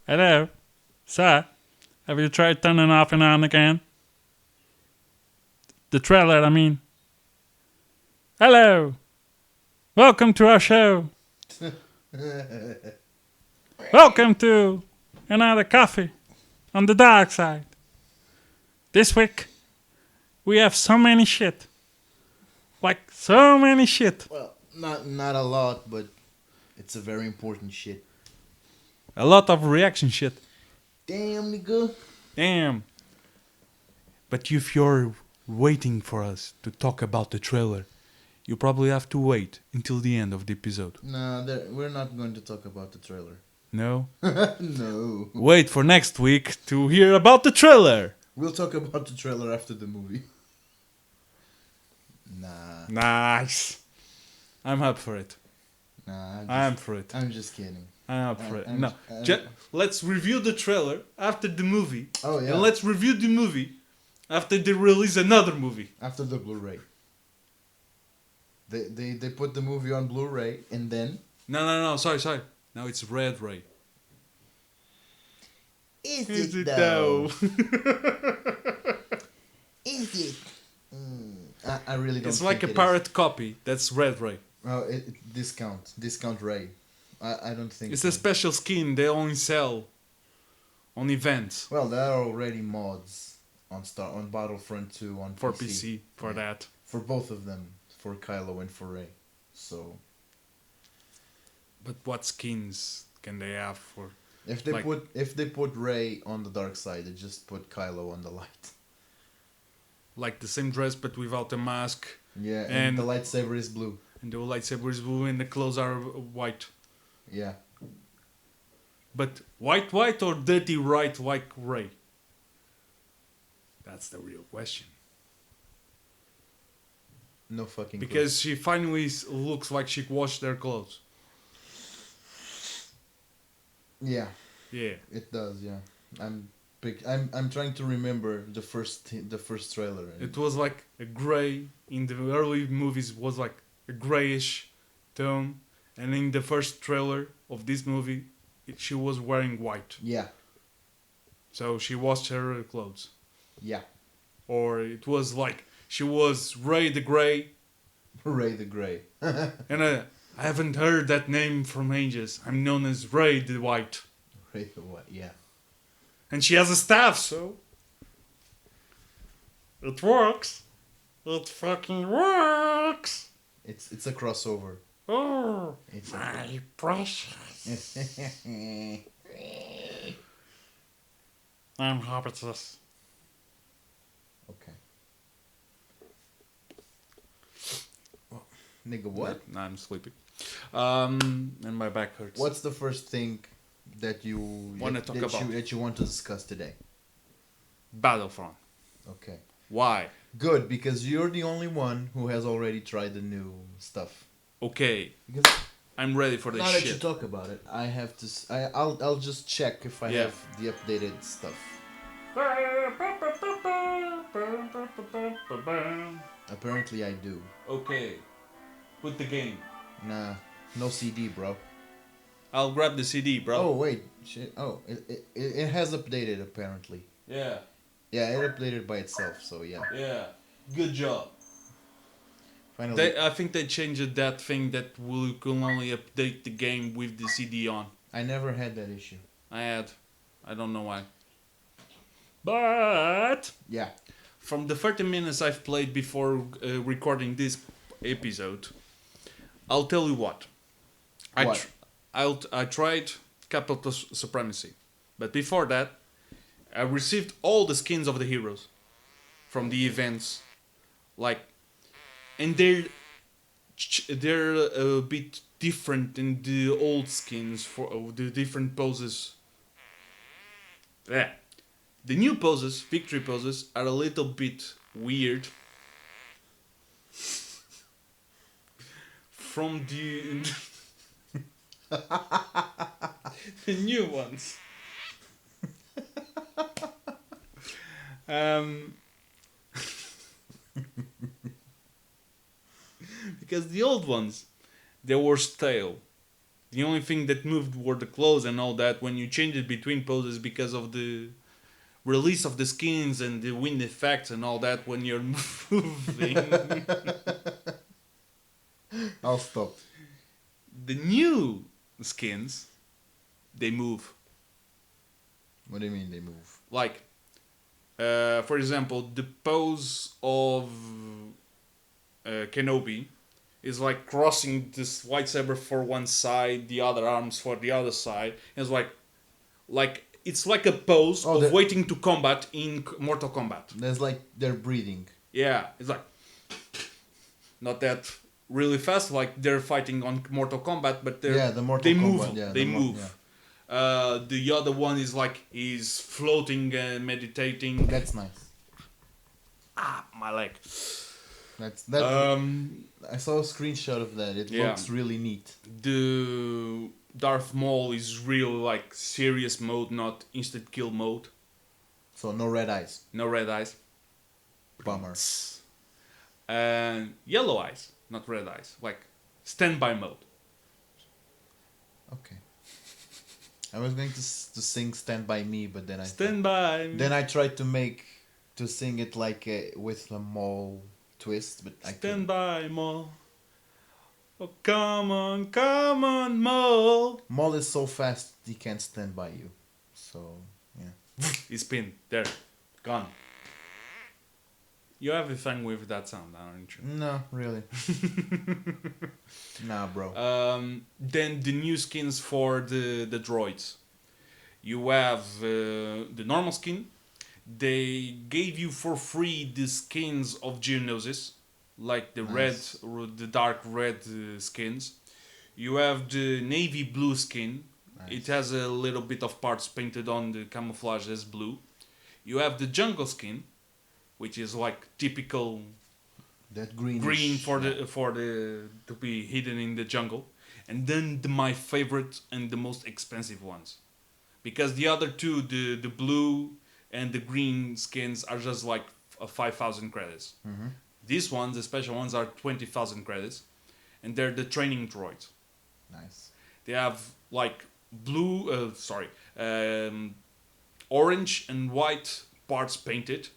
Hello? Sir? Have you tried turning off and on again? The trailer, I mean. Hello! Welcome to our show! Welcome to another coffee on the dark side. This week, we have so many shit. Like, so many shit. Well, not a lot, but it's a very important shit. A lot of reaction shit. Damn, nigga. Damn. But if you're waiting for us to talk about the trailer, you probably have to wait until the end of the episode. Nah, we're not going to talk about the trailer. No? No. Wait for next week to hear about the trailer. We'll talk about the trailer after the movie. Nah. Nice. I'm up for it. Nah. I'm for it. I'm just kidding. I'm up for it. I'm- No. Let's review the trailer after the movie. Oh, yeah. And let's review the movie after they release another movie. After the Blu-ray. They put the movie on Blu-ray and then... No. Sorry. Now it's Red Ray. Is it though? Is it? I really don't It's think like a it is. pirate copy. That's Red Ray. Oh, discount Ray. I don't think It's so. a special skin they only sell on events Well, there are already mods on Battlefront 2 on for PC. PC for Yeah. that. For both of them, for Kylo and for Ray. So But what skins can they have for? if they Like- put Ray on the dark side, they just put Kylo on the light. Like the same dress but without a mask, Yeah, and And- the lightsaber is blue. and the lightsaber is blue and the clothes are white. Yeah. But white or dirty white Ray? That's the real question. No fucking clue. Because she finally looks like she washed their clothes. Yeah, Yeah. it does. Yeah, I'm trying to remember the first trailer. It was like a gray in the early movies was like a grayish tone, and in the first trailer of this movie, she was wearing white. Yeah, So she washed her clothes, yeah. or it was like she was Ray the Gray, Ray the Gray. and I haven't heard that name from ages. I'm known as Ray the White, Ray the what? Yeah. and she has a staff, so it works. It fucking works. It's a crossover. Oh, It's my precious. I'm happy to this. Okay. Nigga, what? No, I'm sleepy. And my back hurts. What's the first thing that you Wanna talk about? that you want to discuss today? Battlefront? Okay. Why? Good, because you're the only one who has already tried the new stuff. Okay, Because I'm ready for this now that you shit. talk about it, I have to. I'll just check if I Yeah. have the updated stuff. Apparently, I do. Okay, put the game. Nah, no CD, bro. I'll grab the CD, bro. Oh wait, shit. Oh, it has updated apparently. Yeah, Yeah, it updated by itself. So yeah, yeah. Good job. finally. I think they changed that thing that you can only update the game with the CD on. I never had that issue. I don't know why. But Yeah. from the 30 minutes I've played before recording this episode, I'll tell you what. What? I tried Capital Supremacy, but before that, I received all the skins of the heroes from the events, like, and they're a bit different than the old skins for the different poses. Yeah. The new poses, victory poses, are a little bit weird. From the the new ones. Because the old ones, they were stale. The only thing that moved were the clothes and all that. When you change it between poses because of the release of the skins and the wind effects and all that when you're moving. I'll stop. The new skins, they move. What do you mean they move? Like, for example, the pose of Kenobi is like crossing this lightsaber for one side, the other arms for the other side. It's like it's like a pose of waiting to combat in Mortal Kombat. There's like they're breathing. Yeah, it's like not that really fast, like they're fighting on Mortal Kombat, but they move. They move. Yeah. The other one is like he's floating and meditating. That's nice. My leg. That's I saw a screenshot of that. It looks really neat. The Darth Maul is real like serious mode, not instant kill mode. So no red eyes. No red eyes. Bummer. And yellow eyes, not red eyes. Like standby mode. Okay. I was going to sing "Stand by Me," but then Then I tried to sing it like with a Maul twist, but I Stand by, Maul. Oh, come on, Maul. Maul is so fast he can't stand by you. So, yeah. He's pinned. There. Gone. You have a thing with that sound, aren't you? No, really. Nah, bro. Then the new skins for the droids. You have the normal skin. They gave you for free the skins of Geonosis, like the the dark red skins. You have the navy blue skin. Nice. It has a little bit of parts painted on the camouflage as blue. You have the jungle skin, which is like typical that green for the to be hidden in the jungle. And then my favorite and the most expensive ones, because the other two, the blue and the green skins, are just like 5,000 credits. Mm-hmm. These ones, the special ones, are 20,000 credits, and they're the training droids. Nice. They have like orange and white parts painted,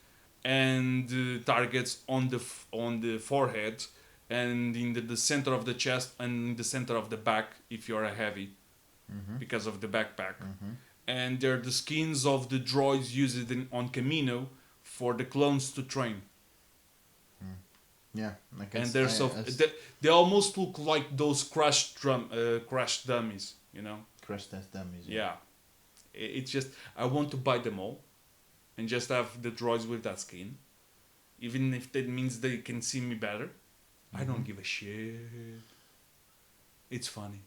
and targets on the forehead, and in the center of the chest, and in the center of the back if you're a heavy, because of the backpack. And they're the skins of the droids used on Camino for the clones to train. Yeah, and they're they almost look like those crash dummies, you know. Crash test dummies. Yeah. It's just I want to buy them all, and just have the droids with that skin, even if that means they can see me better. I don't give a shit. It's funny.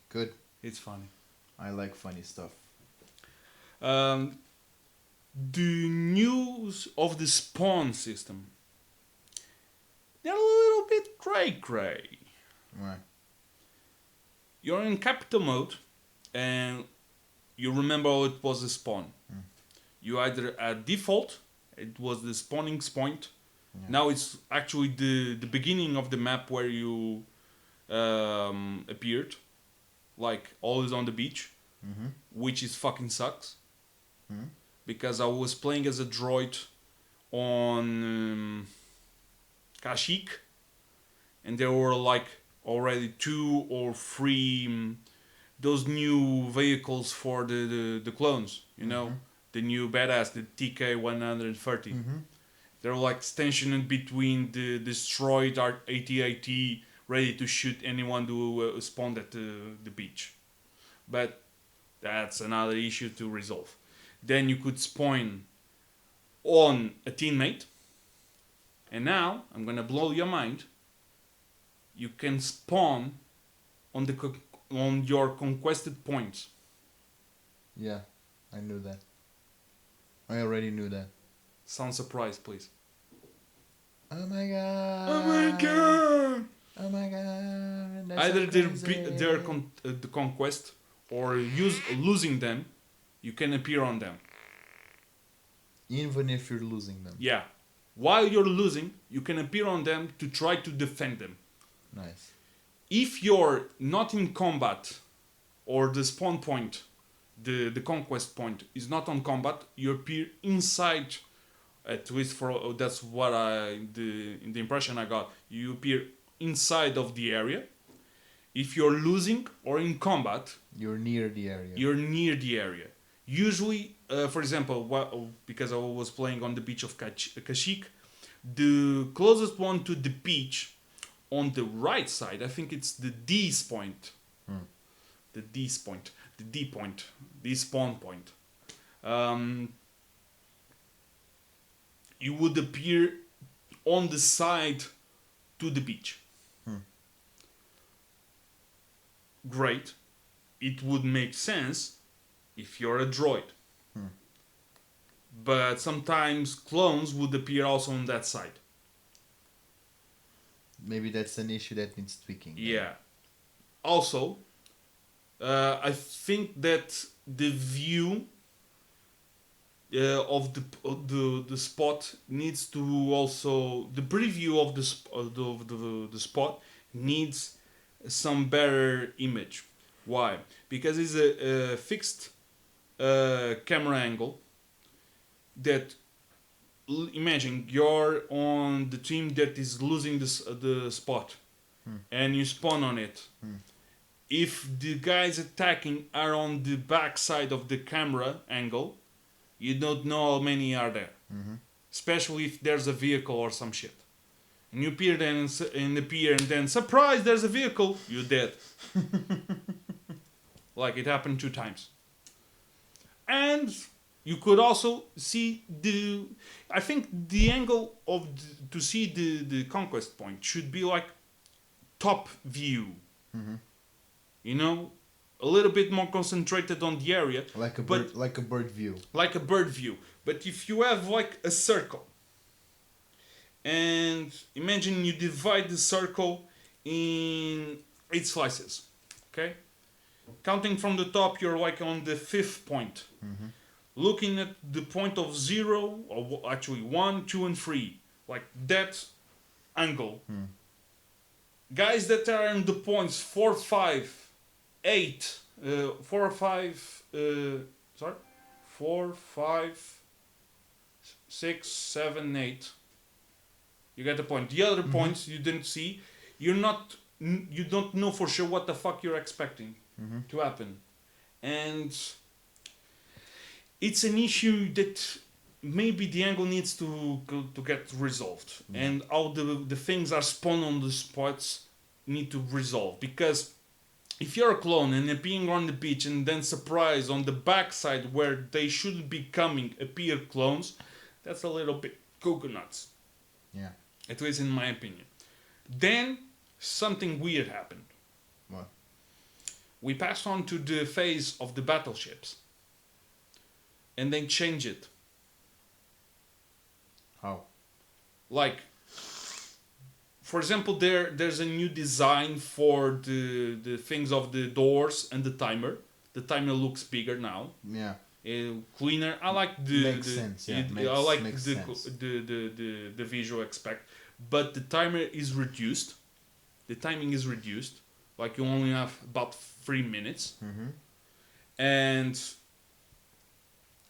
Good. It's funny. I like funny stuff. The news of the spawn system. They're a little bit cray. Right. You're in capital mode, and you remember how it was a spawn. You either at default, it was the spawning point. Yeah. Now it's actually the beginning of the map where you appeared, like always on the beach, which is fucking sucks. Because I was playing as a droid on Kashyyyk, and there were like already 2 or 3 those new vehicles for the clones, you know, the new badass, the TK-130. They're like stationed between the destroyed AT-AT, ready to shoot anyone who spawned at the beach. But that's another issue to resolve. Then you could spawn on a teammate. And now, I'm gonna blow your mind. You can spawn on your conquested points. Yeah, I knew that. I already knew that. Sound surprised, please. Oh my god. Oh my god. Oh my god. That's Either so they're the conquest, or losing them, you can appear on them. Even if you're losing them. Yeah. While you're losing, you can appear on them to try to defend them. Nice. If you're not in combat or the spawn point, the conquest point is not on combat, you appear inside. At least for that's what the impression I got. You appear inside of the area. If you're losing or in combat, You're near the area. you're near the area. Usually, for example, because I was playing on the beach of Kashyyyk, the closest one to the beach on the right side, I think it's the D's point. The D's point. The D point. The spawn point. You would appear on the side to the beach. Great. It would make sense if you're a droid. But sometimes clones would appear also on that side. Maybe that's an issue that needs tweaking. Yeah. Also, I think that the view of the spot needs to also the preview of the spot needs some better image. Why? Because it's a fixed camera angle that imagine you're on the team that is losing the spot and you spawn on it. If the guys attacking are on the back side of the camera angle, you don't know how many are there. Especially if there's a vehicle or some shit. And you appear then and appear and then surprise, there's a vehicle, you're dead. Like it happened 2 times. And you could also see I think the angle of to see the conquest point should be like top view. You know, a little bit more concentrated on the area. Like a bird view. Like a bird view. But if you have like a circle, and imagine you divide the circle in 8 slices, okay? Counting from the top, you're like on the 5th point. Looking at the point of 0, or actually 1, 2, and 3, like that angle. Guys that are in the points 4, 5, 8, 4, 5, 4, 5, 6, 7, 8. You get the point. The other points you didn't see. You don't know for sure what the fuck you're expecting to happen, and it's an issue that maybe the angle needs to get resolved, and how the things are spawned on the spots need to resolve. Because if you're a clone and appearing on the beach and then surprise on the backside where they shouldn't be coming appear clones, that's a little bit coconuts. Yeah. At least in my opinion. Then something weird happened. What? We passed on to the phase of the battleships. And they changed it. How? Like, for example, there's a new design for the things of the doors and the timer. The timer looks bigger now. Yeah. Cleaner. I like Makes sense. Yeah. I like makes sense. the visual aspect, but the timer is reduced. The timing is reduced. Like you only have about 3 minutes, and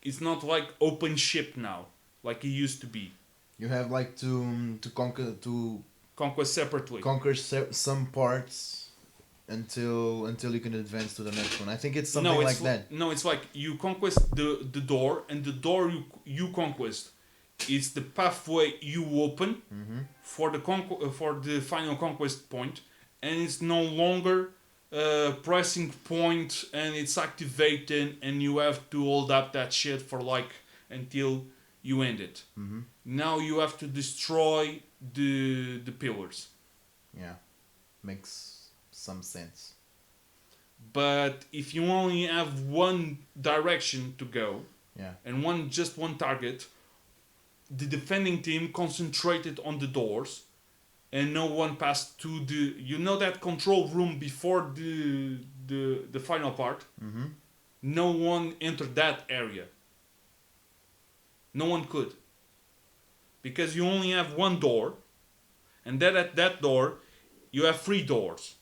it's not like open ship now, like it used to be. You have like to Conquest separately. conquer some parts until you can advance to the next one. I think it's something like that. No, it's like you conquest the door, and the door you conquest is the pathway you open for the final conquest point, and it's no longer pressing point, and it's activated, and you have to hold up that shit for like until you end it. Now you have to destroy the pillars. Yeah, makes some sense. But if you only have one direction to go, Yeah. and just one target, the defending team concentrated on the doors, and no one passed to that control room before the final part. No one entered that area. No one could, because you only have one door, and then at that door you have 3 doors.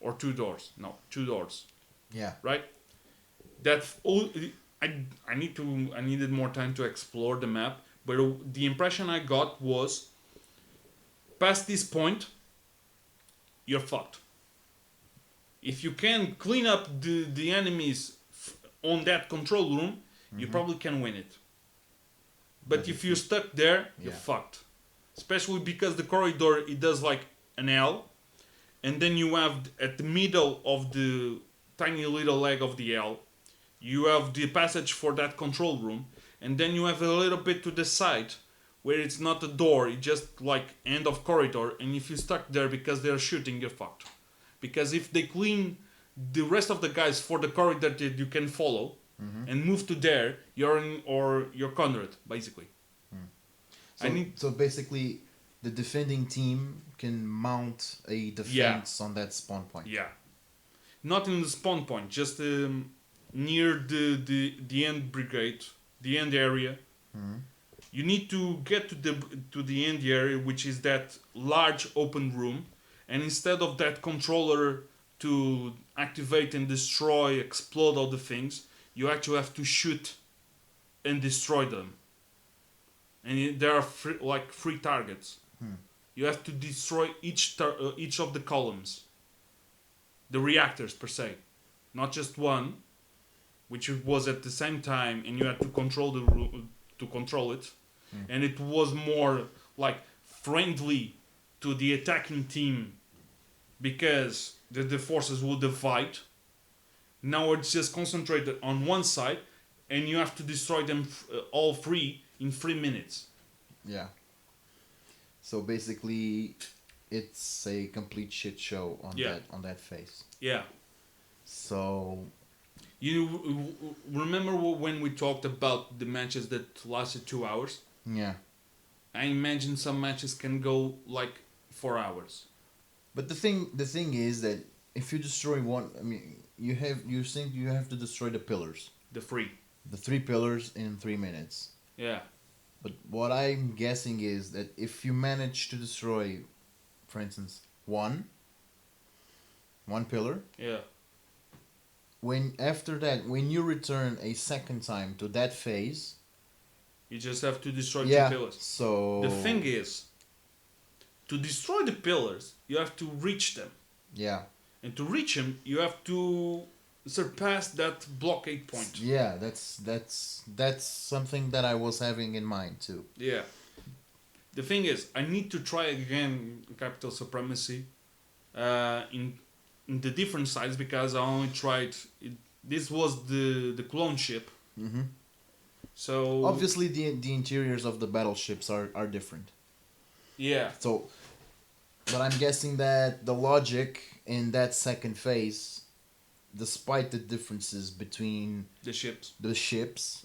or two doors. No, two doors. Yeah. Right. That's all. I needed more time to explore the map, but the impression I got was past this point, you're fucked. If you can clean up the enemies on that control room, you probably can win it. But if you're stuck there, you're fucked. Especially because the corridor, it does like an L, and then you have at the middle of the tiny little leg of the L, you have the passage for that control room, and then you have a little bit to the side where it's not a door, it's just like end of corridor, and if you're stuck there because they're shooting, you're fucked. Because if they clean the rest of the guys for the corridor that you can follow and move to there, you're in, or you're cornered, basically. So basically, the defending team can mount a defense on that spawn point. Yeah. Not in the spawn point, just near the end brigade, the end area. You need to get to the end area, which is that large open room, and instead of that controller to activate and destroy, explode all the things, you actually have to shoot and destroy them. And there are three targets. You have to destroy each of the columns, the reactors per se, not just one, which was at the same time, and you had to control it, and it was more like friendly to the attacking team because the forces will divide. Now it's just concentrated on one side, and you have to destroy them all three in 3 minutes. Yeah. So basically, it's a complete shit show on that phase. Yeah. So you remember when we talked about the matches that lasted 2 hours? Yeah. I imagine some matches can go like 4 hours. But the thing is that if you destroy one, I mean, you think you have to destroy the pillars. The three pillars in 3 minutes. Yeah. But what I'm guessing is that if you manage to destroy, for instance, one pillar. Yeah. When you return a second time to that phase, you just have to destroy 2 pillars. So the thing is, to destroy the pillars, you have to reach them. Yeah. And to reach them, you have to surpass that blockade point. Yeah, that's something that I was having in mind too. Yeah. The thing is, I need to try again Capital Supremacy in the different sides because I only tried it. This was the clone ship. So obviously the interiors of the battleships are different. Yeah. So, but I'm guessing that the logic in that second phase, despite the differences between the ships, the ships'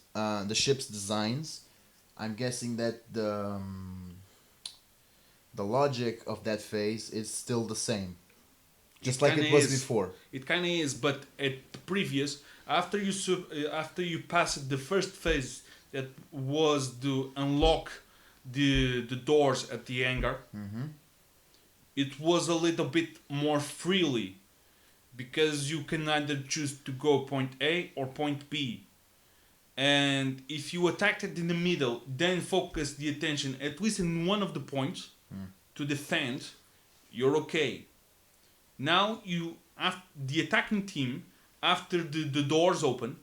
designs, I'm guessing that the logic of that phase is still the same, just like it was before. It kind of is, but at the previous, after you pass the first phase, that was to unlock the doors at the hangar. It was a little bit more freely, because you can either choose to go point A or point B. And if you attacked it in the middle, then focus the attention at least in one of the points to defend, you're okay. Now the attacking team, after the doors open,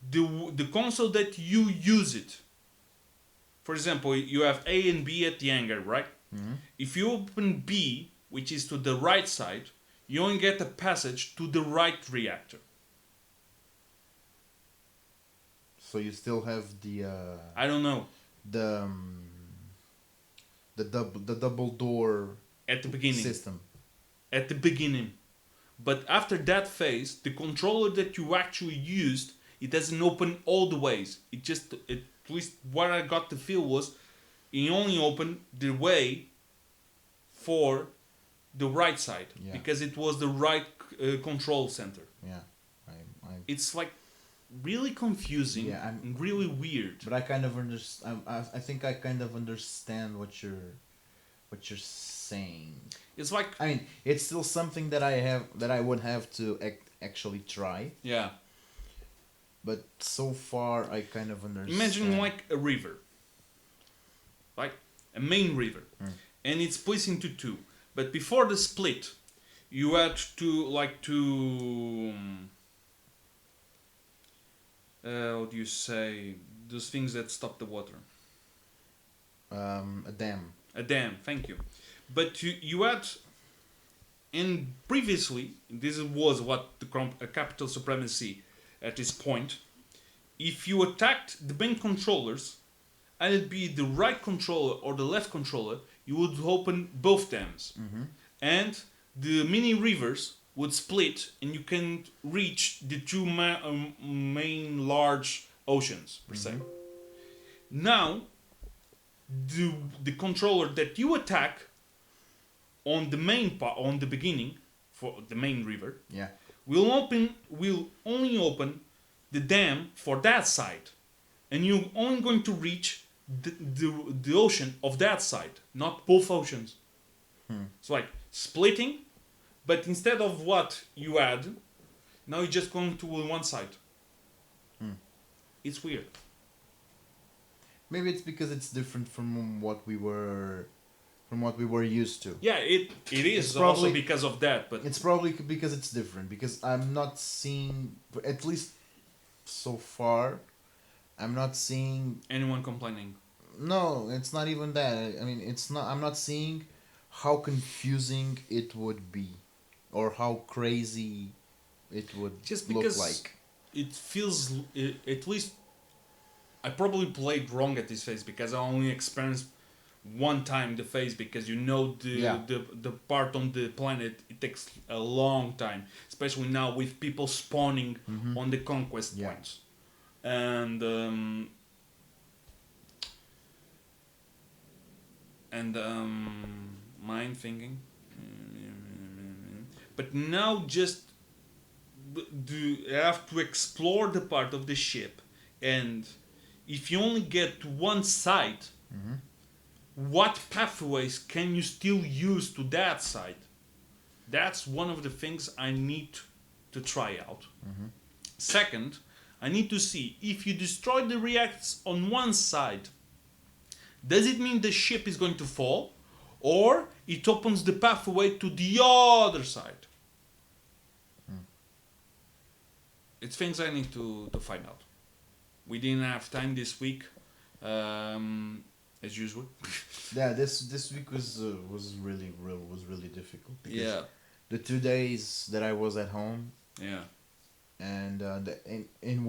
the console that you use it. For example, you have A and B at the hangar, right? If you open B, which is to the right side, you only get a passage to the right reactor. So you still have the I don't know. The double door at the beginning system. At the beginning. But after that phase, the controller that you actually used, it doesn't open all the ways. At least what I got the feel was, it only opened the way for the right side, because it was the right control center. Yeah, it's like really confusing and really weird. But I kind of understand. I think I kind of understand what you're saying. It's like I mean, it's still something that I would have to actually try. yeah. But so far, I kind of understand. Imagine like a river, like a main river, and it's split into two. But before the split, you had to how do you say those things that stop the water? A dam. A dam. Thank you. But you had, and previously this was what the capital supremacy at this point. If you attacked the main controllers, and it be the right controller or the left controller, you would open both dams, and the mini rivers would split, and you can reach the two main large oceans per se. Now, the controller that you attack on the main part on the beginning for the main river Yeah. will only open the dam for that side, and you're only going to reach the ocean of that side, not both oceans. It's like splitting, but instead of what you had, now you're just going to one side. It's weird. Maybe it's because it's different from what we were used to. Yeah, it is It's also probably- because of that, but It's probably because it's different. Because I'm not seeing, at least so far, I'm not seeing. anyone complaining. No, it's not even that. I mean, it's not. I'm not seeing how confusing it would be, or how crazy it would Just look because like. it feels, at least I probably played wrong at this phase because I only experienced one time the phase, because Yeah. the part on the planet, it takes a long time, especially now with people spawning on the conquest Yeah. points, and mind thinking, but now just you have to explore the part of the ship, and if you only get to one side, what pathways can you still use to that side? That's one of the things I need to try out. Second, I need to see if you destroy the reactors on one side, does it mean the ship is going to fall, or it opens the pathway to the other side? It's things I need to find out. We didn't have time this week, as usual. Yeah, this week was really difficult. Because Yeah, the 2 days that I was at home, yeah, and in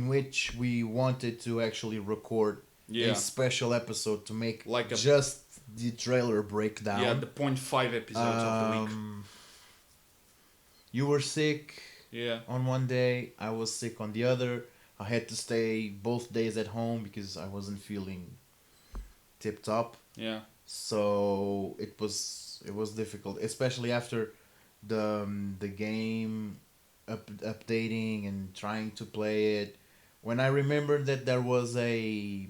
which we wanted to actually record yeah. a special episode to make Like a- just the trailer breakdown. Yeah, the 0.5 episodes of the week. You were sick Yeah, on one day, I was sick on the other. I had to stay both days at home because I wasn't feeling tip top. yeah, So it was difficult, especially after the game updating and trying to play it. When I remembered that there was update.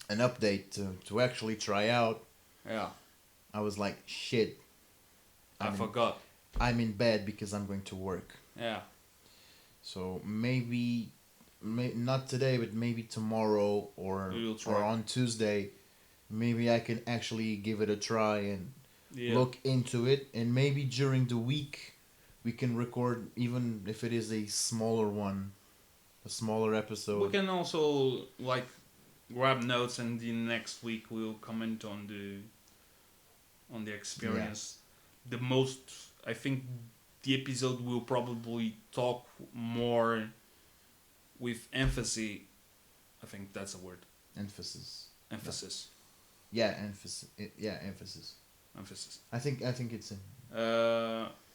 an update to actually try out, Yeah, I was like, shit, I forgot. I'm in bed because I'm going to work. Yeah, So maybe not today, but maybe tomorrow You will try. or on Tuesday, maybe I can actually give it a try and yeah. look into it, and maybe during the week we can record, even if it is a smaller one, a smaller episode. We can also like grab notes, and the next week we'll comment on the experience. The most, I think, the episode will probably talk more with emphasis. I think that's a word. Emphasis. Emphasis. Yeah, emphasis. Yeah, emphasis. Emphasis. I think it's in.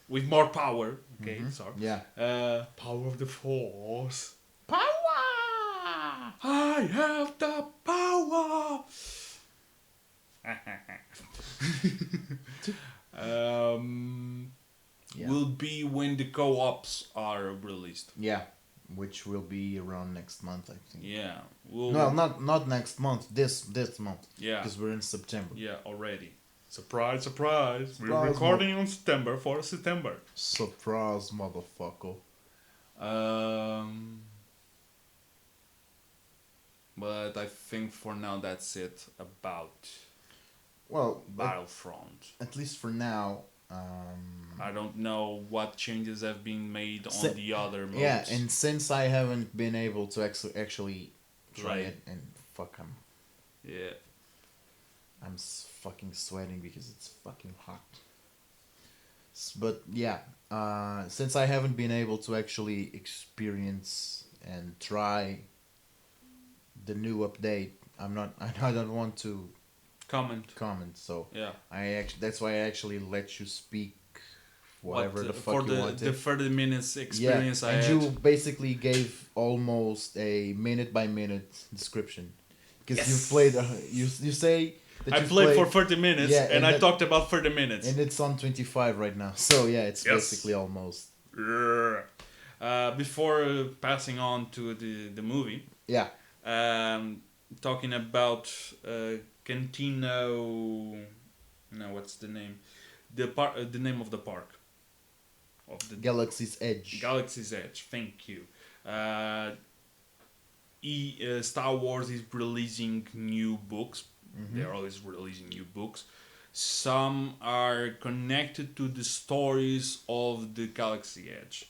With more power. Okay, sorry. Yeah. Power of the Force. Power. I have the power. Yeah. Will be when the co-ops are released. Yeah, which will be around next month, I think. Yeah. We'll, No, not next month. This month. Yeah. Because we're in September. Yeah, already. Surprise, surprise. We're Surprise, recording on September for September. Surprise, motherfucker. Um, but I think for now that's it about Well, Battlefront. at least for now. I don't know what changes have been made on Si- the other modes. Yeah, and since I haven't been able to actually try Right. it, and fuck, Yeah. I'm fucking sweating because it's fucking hot. But yeah, since I haven't been able to actually experience and try the new update, I'm not. I don't want to comment. So Yeah. that's why I actually let you speak whatever the fuck for you the wanted. 30 minutes experience I and had. you basically gave almost a minute by minute description because you played. You say that I you played for 30 minutes Yeah, and and I that- talked about 30 minutes. and it's on 25 right now. So yeah, it's Yes. basically almost. Before passing on to the movie, Yeah. talking about Cantino. No, what's the name? The name of the park of the Galaxy's Edge. Galaxy's Edge. Thank you. Star Wars is releasing new books. They're always releasing new books. Some are connected to the stories of the Galaxy Edge.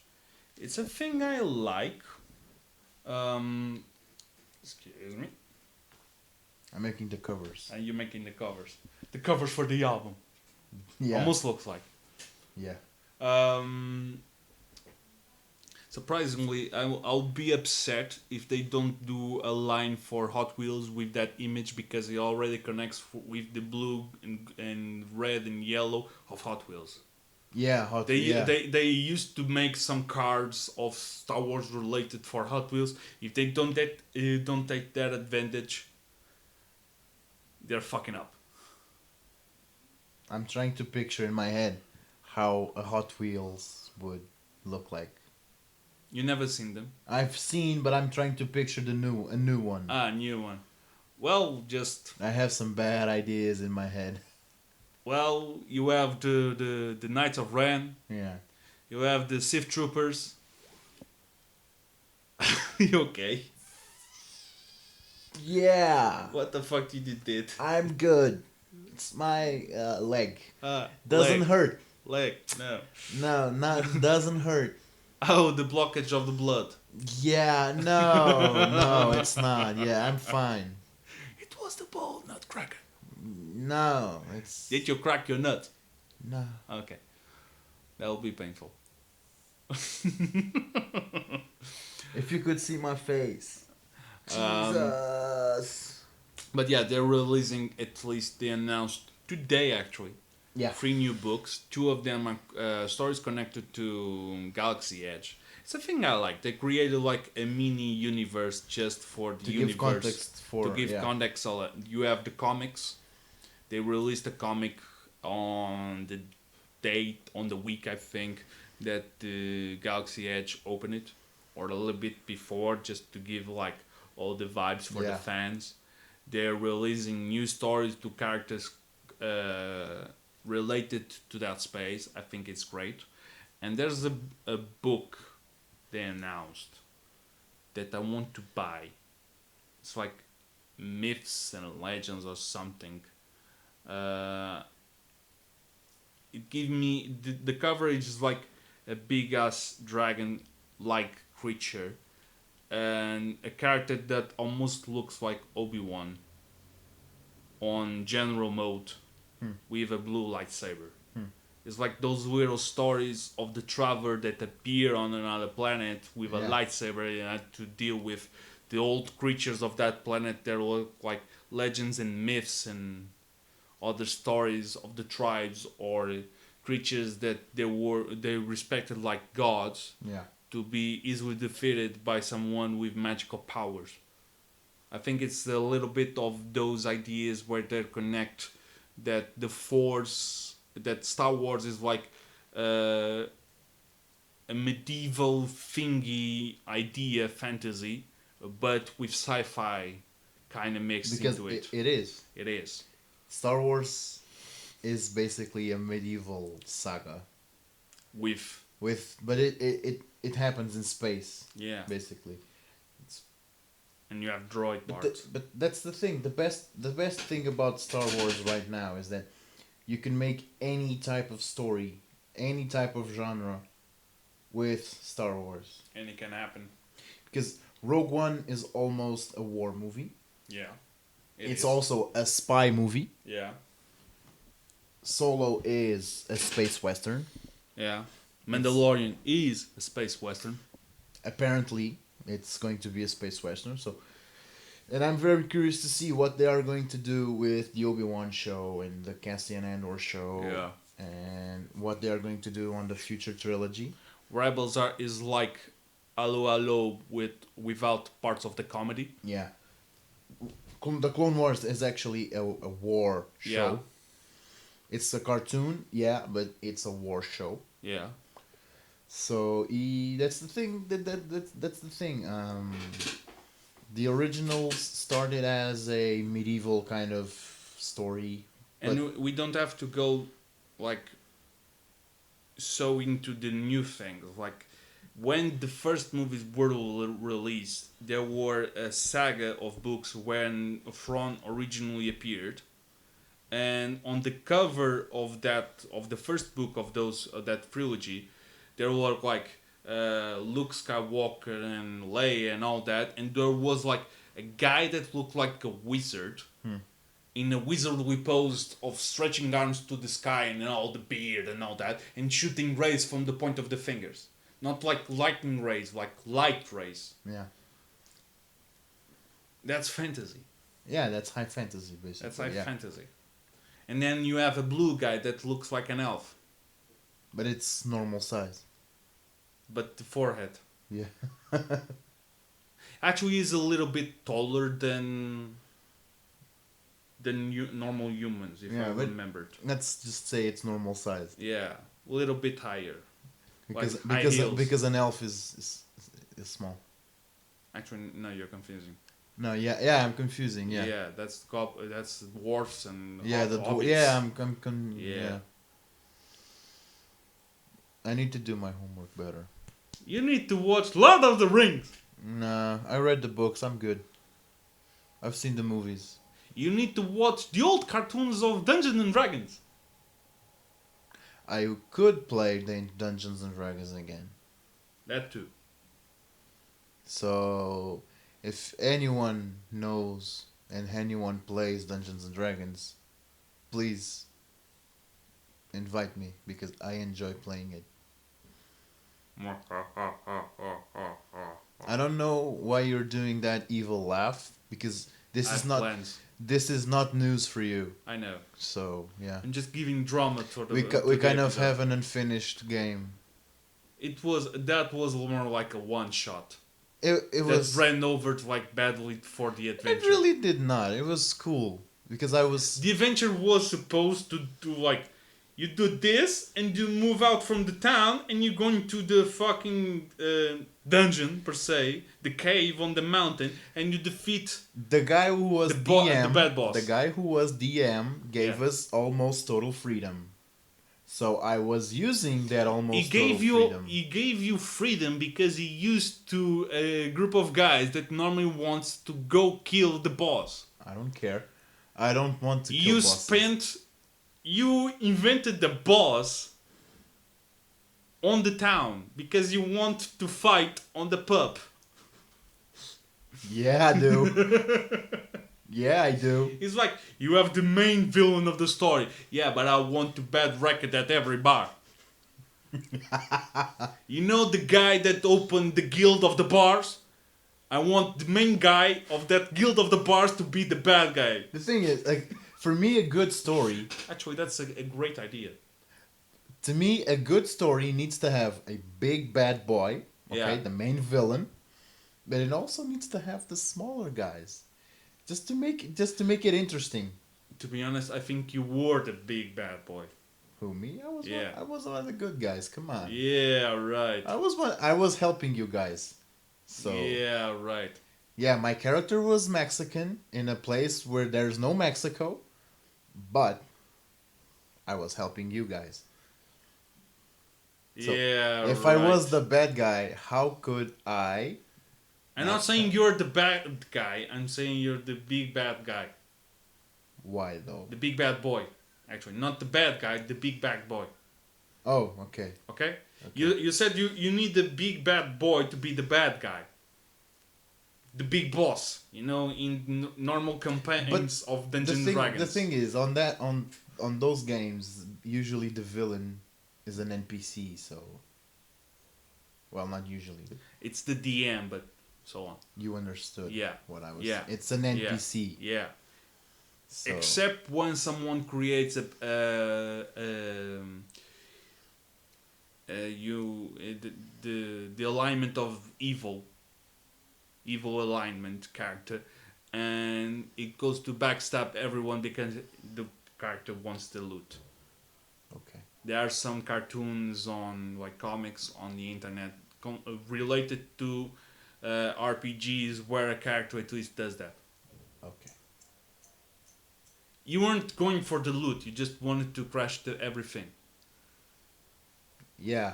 It's a thing I like. Excuse me. I'm making the covers. And you're making the covers. The covers for the album. Yeah. Almost looks like. Yeah. Surprisingly, I'll be upset if they don't do a line for Hot Wheels with that image because it already connects with the blue and red and yellow of Hot Wheels. Yeah. They used to make some cards of Star Wars related for Hot Wheels. If they don't take that advantage, they're fucking up. I'm trying to picture in my head how a Hot Wheels would look like. You never seen them? I've seen, but I'm trying to picture a new one. New one. Well, just I have some bad ideas in my head. well, you have the Knights of Ren. Yeah. You have the Sith Troopers. You okay? Yeah. What the fuck did you did? I'm good. It's my leg. Doesn't hurt. Leg, no. No, not doesn't hurt. Oh, the blockage of the blood. Yeah, no, it's not. Yeah, I'm fine. It was the ball, not cracker. No, it's Did you crack your nut? no. Okay. That will be painful. If you could see my face, Um, Jesus. But yeah, they're releasing, at least they announced today actually, Yeah. 3 new books. 2 of them are stories connected to Galaxy Edge. It's a thing I like. They created like a mini universe just for the To universe. give context for To give yeah. context, you have the comics. They released a comic on the date, on the week I think, that the Galaxy Edge opened it. Or a little bit before, just to give like all the vibes for the Yeah. fans. They're releasing new stories to characters related to that space. I think it's great. And there's a book they announced that I want to buy. It's like myths and legends or something. It gives me the coverage is like a big ass dragon like creature and a character that almost looks like Obi-Wan on general mode with a blue lightsaber. It's like those little stories of the traveler that appear on another planet with a Yeah. lightsaber and had to deal with the old creatures of that planet. There were like legends and myths and other stories of the tribes or creatures that they respected like gods Yeah. to be easily defeated by someone with magical powers. I think it's a little bit of those ideas where they connect that the Force, that Star Wars is like a medieval thingy idea fantasy, but with sci-fi kind of mixed Because into it. it is. It is. Star Wars is basically a medieval saga With but it happens in space yeah, basically. It's, and you have droid but parts. but that's the thing. The best thing about Star Wars right now is that you can make any type of story, any type of genre with Star Wars. And it can happen. Because Rogue One is almost a war movie. Yeah, It's also a spy movie. yeah, Solo is a space western. yeah. Mandalorian is a space western. Apparently, it's going to be a space western. So, and I'm very curious to see what they are going to do with the Obi-Wan show and the Cassian Andor show. Yeah. And what they are going to do on the future trilogy. Rebels is like Allo Allo without parts of the comedy. Yeah. The Clone Wars is actually a war show. Yeah. It's a cartoon, yeah, but it's a war show. Yeah. So that's the thing. That's the thing. The originals started as a medieval kind of story, And we don't have to go like so into the new things. Like when the first movies were released, there were a saga of books when Thrawn originally appeared, and on the cover of the first book of that trilogy, there were like Luke Skywalker and Leia and all that, and there was like a guy that looked like a wizard. In a wizardly pose of stretching arms to the sky and all the beard and all that, and shooting rays from the point of the fingers. Not like lightning rays, like light rays. yeah, That's fantasy. yeah, that's high fantasy basically. That's like yeah. fantasy. And then you have a blue guy that looks like an elf, But it's normal size. but the forehead. Yeah. Actually, he's a little bit taller than normal humans, if I Yeah, but- remembered. Let's just say it's normal size. Yeah, a little bit higher. Because Like high because heels. because an elf is small. Actually, no, you're confusing. No, yeah, I'm confusing. Yeah. Yeah, that's that's dwarfs and Yeah, hobbits. yeah, Yeah. yeah. I need to do my homework better. You need to watch Lord of the Rings. Nah, I read the books. I'm good. I've seen the movies. You need to watch the old cartoons of Dungeons and Dragons. I could play the Dungeons and Dragons again. That too. So, if anyone knows and anyone plays Dungeons and Dragons, please invite me because I enjoy playing it. I don't know why you're doing that evil laugh because I have plans. this is not news for you. I know. So yeah, I'm just giving drama to the. we to we the kind of episode. have an unfinished game. That was more like a one shot. It That was ran over to like badly for the adventure. it really did not. It was cool because I was The adventure was supposed to do like, you do this and you move out from the town and you go into the fucking dungeon per se, the cave on the mountain, and you defeat. the guy who was The bo- DM. the bad boss. The guy who was DM gave Yeah. us almost total freedom. So I was using that almost He gave total you freedom. he gave you freedom because he used to a group of guys that normally wants to go kill the boss. I don't care. I don't want to kill You bosses. you invented the boss on the town because you want to fight on the pub. Yeah, I do. Yeah, I do. It's like, you have the main villain of the story. Yeah, but I want to bad record at every bar. You know the guy that opened the guild of the bars? I want the main guy of that guild of the bars to be the bad guy. The thing is, like, for me, a good story, Actually, that's a great idea. to me, a good story needs to have a big bad boy, okay, Yeah. the main villain, but it also needs to have the smaller guys, just to make it interesting. To be honest, I think you were the big bad boy. Who me? Yeah. I was one of the good guys. Come on. Yeah, right. I was helping you guys. So Yeah, right. yeah, my character was Mexican in a place where there's no Mexico, but I was helping you guys. So, Yeah, if right. I was the bad guy, how could I? I'm not saying you're the bad guy. I'm saying you're the big bad guy. Why though? The big bad boy. Actually, not the bad guy, the big bad boy. Oh, okay. Okay? Okay. You said you need the big bad boy to be the bad guy. The big boss. You know, in normal campaigns of Dungeons and Dragons. The thing is, on those games, usually the villain is an NPC. So, well, not usually. But It's the DM, but so on. you understood. Yeah. What I was. Yeah. It's an NPC. Yeah. So, Except when someone creates the alignment of evil alignment character, and it goes to backstab everyone because the character wants the loot. okay. There are some cartoons on like comics on the internet related to RPGs where a character at least does that. Okay. You weren't going for the loot, you just wanted to crash everything. Yeah.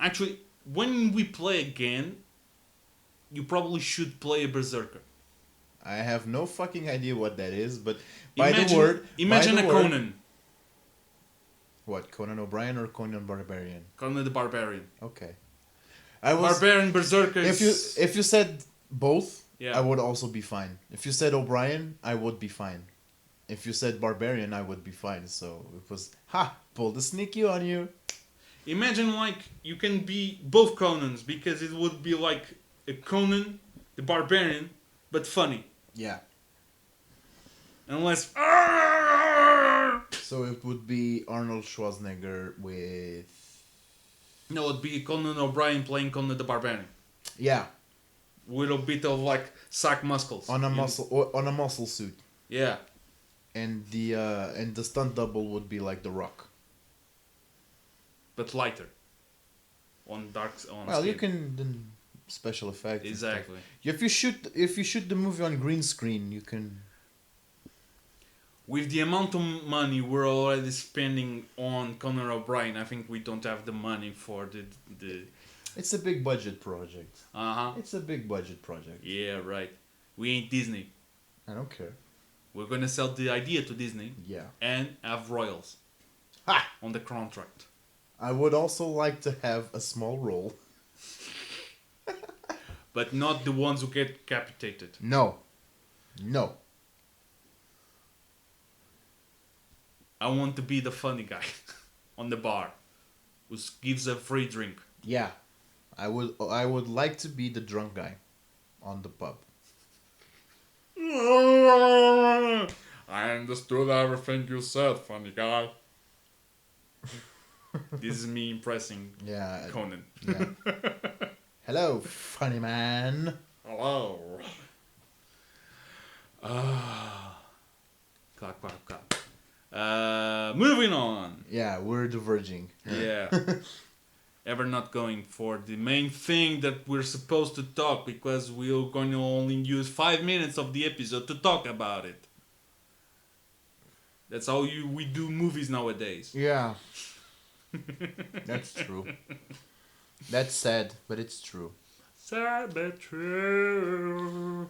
Actually, when we play again, you probably should play a Berserker. I have no fucking idea what that is, but Imagine a Conan. What, Conan O'Brien or Conan Barbarian? Conan the Barbarian. Okay. Barbarian Berserker. If you said both, Yeah. I would also be fine. If you said O'Brien, I would be fine. If you said Barbarian, I would be fine. So it was pull the sneaky on you. Imagine like you can be both Conans because it would be like a Conan the Barbarian, but funny. Yeah. Unless. So it would be Arnold Schwarzenegger with. No, it'd be Conan O'Brien playing Conan the Barbarian. Yeah. With a bit of like sack muscles. On a muscle suit. Yeah. And the stunt double would be like The Rock. But lighter. On dark. On Well, skin. you can then special effects. and stuff. Exactly. If you shoot the movie on green screen, you can. With the amount of money we're already spending on Conan O'Brien, I think we don't have the money for the. It's a big budget project. It's a big budget project. Yeah, right. We ain't Disney. I don't care. We're gonna sell the idea to Disney. Yeah. And have royals. Ha! On the contract. I would also like to have a small role. But not the ones who get decapitated. No. I want to be the funny guy on the bar who gives a free drink. Yeah. I would like to be the drunk guy on the pub. I understood everything you said, funny guy. This is me impressing Conan. Yeah. Hello, funny man. Hello. Clap, clap, clap. Moving on. Yeah, we're diverging. Yeah. Ever not going for the main thing that we're supposed to talk because we're going to only use 5 minutes of the episode to talk about it. That's how we do movies nowadays. Yeah. That's true. That's sad, but it's true. Sad but true.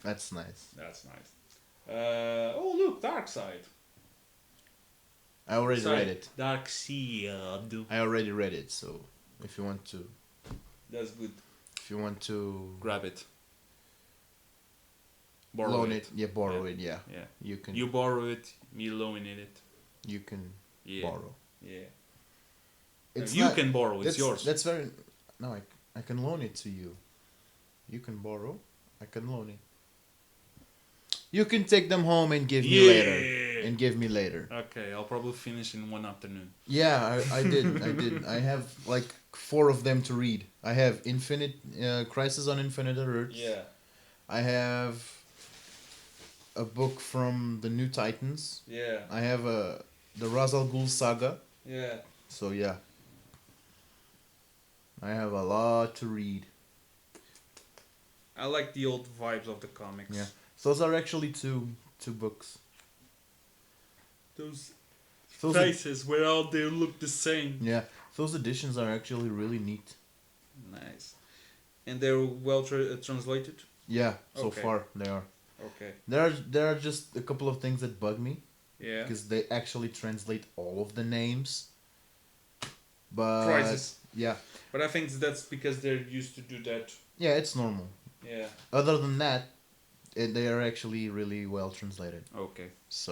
That's nice. That's nice. Oh look, Dark Side. I already read it. Dark Side. I already read it, so if you want to. That's good. If you want to. Grab it. Loan it. Yeah, borrow it, yeah. Yeah. You can. You borrow it, me loaning it. You can borrow. Yeah. It's you can borrow, it's yours. That's very. No, I can loan it to you. You can borrow, I can loan it. You can take them home and give me later. Okay, I'll probably finish in one afternoon. Yeah, I did. I have like 4 of them to read. I have Crisis on Infinite Earths. Yeah. I have a book from the New Titans. Yeah. I have the Ra's al Ghul saga. Yeah. So yeah. I have a lot to read. I like the old vibes of the comics. Yeah. Those are actually two books. Those Those faces where all they look the same. yeah, those editions are actually really neat. Nice. And they're well translated? Yeah, so Okay. far they are. Okay. There are just a couple of things that bug me Yeah. because they actually translate all of the names. But Prices. yeah, But I think that's because they're used to do that. yeah, it's normal. Yeah. Other than that, they are actually really well translated. Okay. So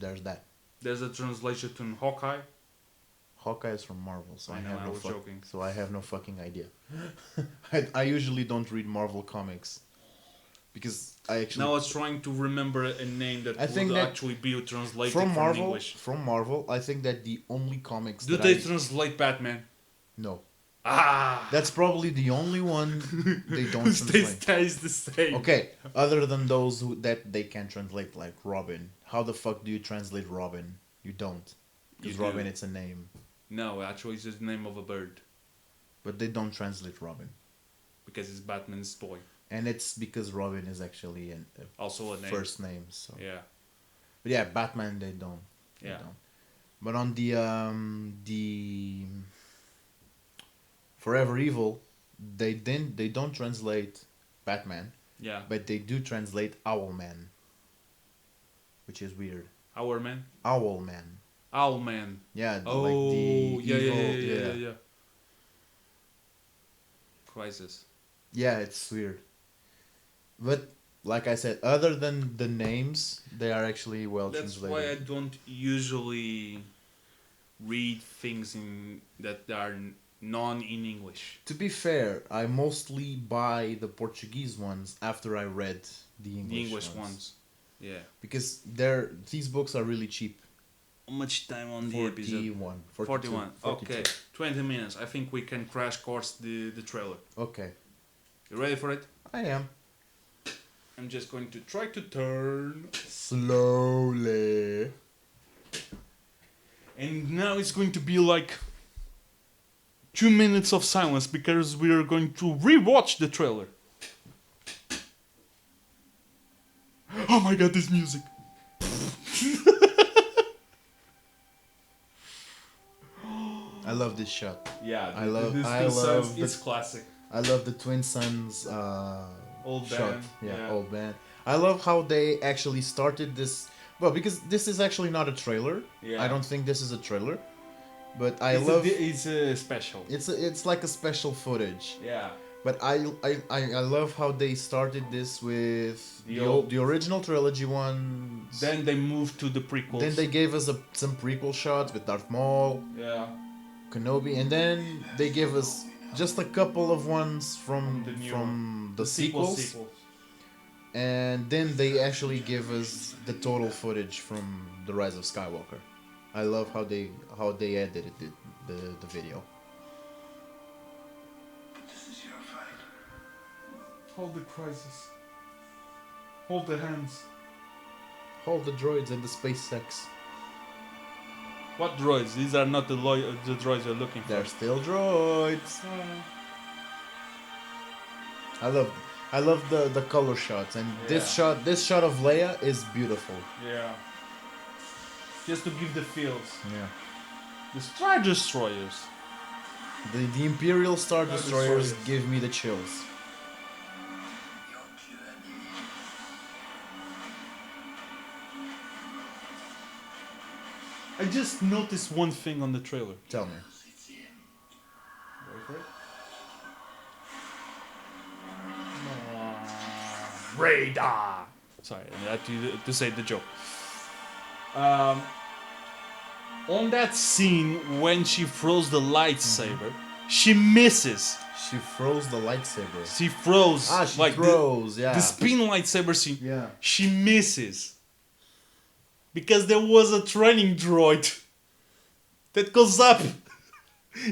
there's that. There's a translation to Hawkeye. Hawkeye is from Marvel, so I I know, have I no was joking. So I have no fucking idea. I usually don't read Marvel comics because I actually Now I was trying to remember a name that I think would that actually be translated from from Marvel. English. From Marvel, I think that the only comics Do that they translate Batman? no, Ah! that's probably the only one they don't Who translate. stays the same. Okay, other than those that they can translate, like Robin. How the fuck do you translate Robin? You don't, because You do. Robin it's a name, No, actually it's the name of a bird. but they don't translate Robin, Because it's Batman's toy. and it's because Robin is actually a Also a name. first name. So, Yeah. but yeah, Batman they don't. They Yeah. don't. But on the Forever Evil, they don't translate Batman, Yeah. but they do translate Owlman, which is weird. Our man? Owlman. Owlman. Yeah, Oh, like the yeah, evil. yeah. Crisis. Yeah, it's weird. But like I said, other than the names, they are actually well That's translated. why I don't usually read things in that are non in English. To be fair, I mostly buy the Portuguese ones after I read the English, The English ones. Yeah. because these books are really cheap. How much time on the episode? 41. 41. 42. Okay. 20 minutes. I think we can crash course the trailer. Okay. You ready for it? I am. I'm just going to try to turn. Slowly. And now it's going to be like 2 minutes of silence because we are going to rewatch the trailer. Oh my god, this music. I love this shot. Yeah, I love it's classic. I love the Twin Sons Old shot. band. Yeah, old band. I love how they actually started this. Well, because this is actually not a trailer. Yeah. I don't think this is a trailer. But It's a special. it's like a special footage. Yeah. But I love how they started this with The the original trilogy ones. Then they moved to the prequels. Then they gave us some prequel shots with Darth Maul, Yeah. Kenobi, and then they gave us just a couple of ones from The new the sequels. And then they actually give us the total footage from the Rise of Skywalker. I love how they edited the video. Hold the crisis. Hold the hands. Hold the droids and the space sex. What droids? These are not the droids you're looking for. They're still droids. I love the color shots, and this shot of Leia is beautiful. Yeah. Just to give the feels. Yeah. The Star Destroyers. The Imperial Star Destroyers Destroyers. give me the chills. I just noticed one thing on the trailer. Tell me. Wait for it. Radar. Sorry, I had to say the joke. On that scene when she throws the lightsaber, she misses. She froze the lightsaber. She froze. She like froze, yeah. The spin lightsaber scene. Yeah. She misses. Because there was a training droid that goes up.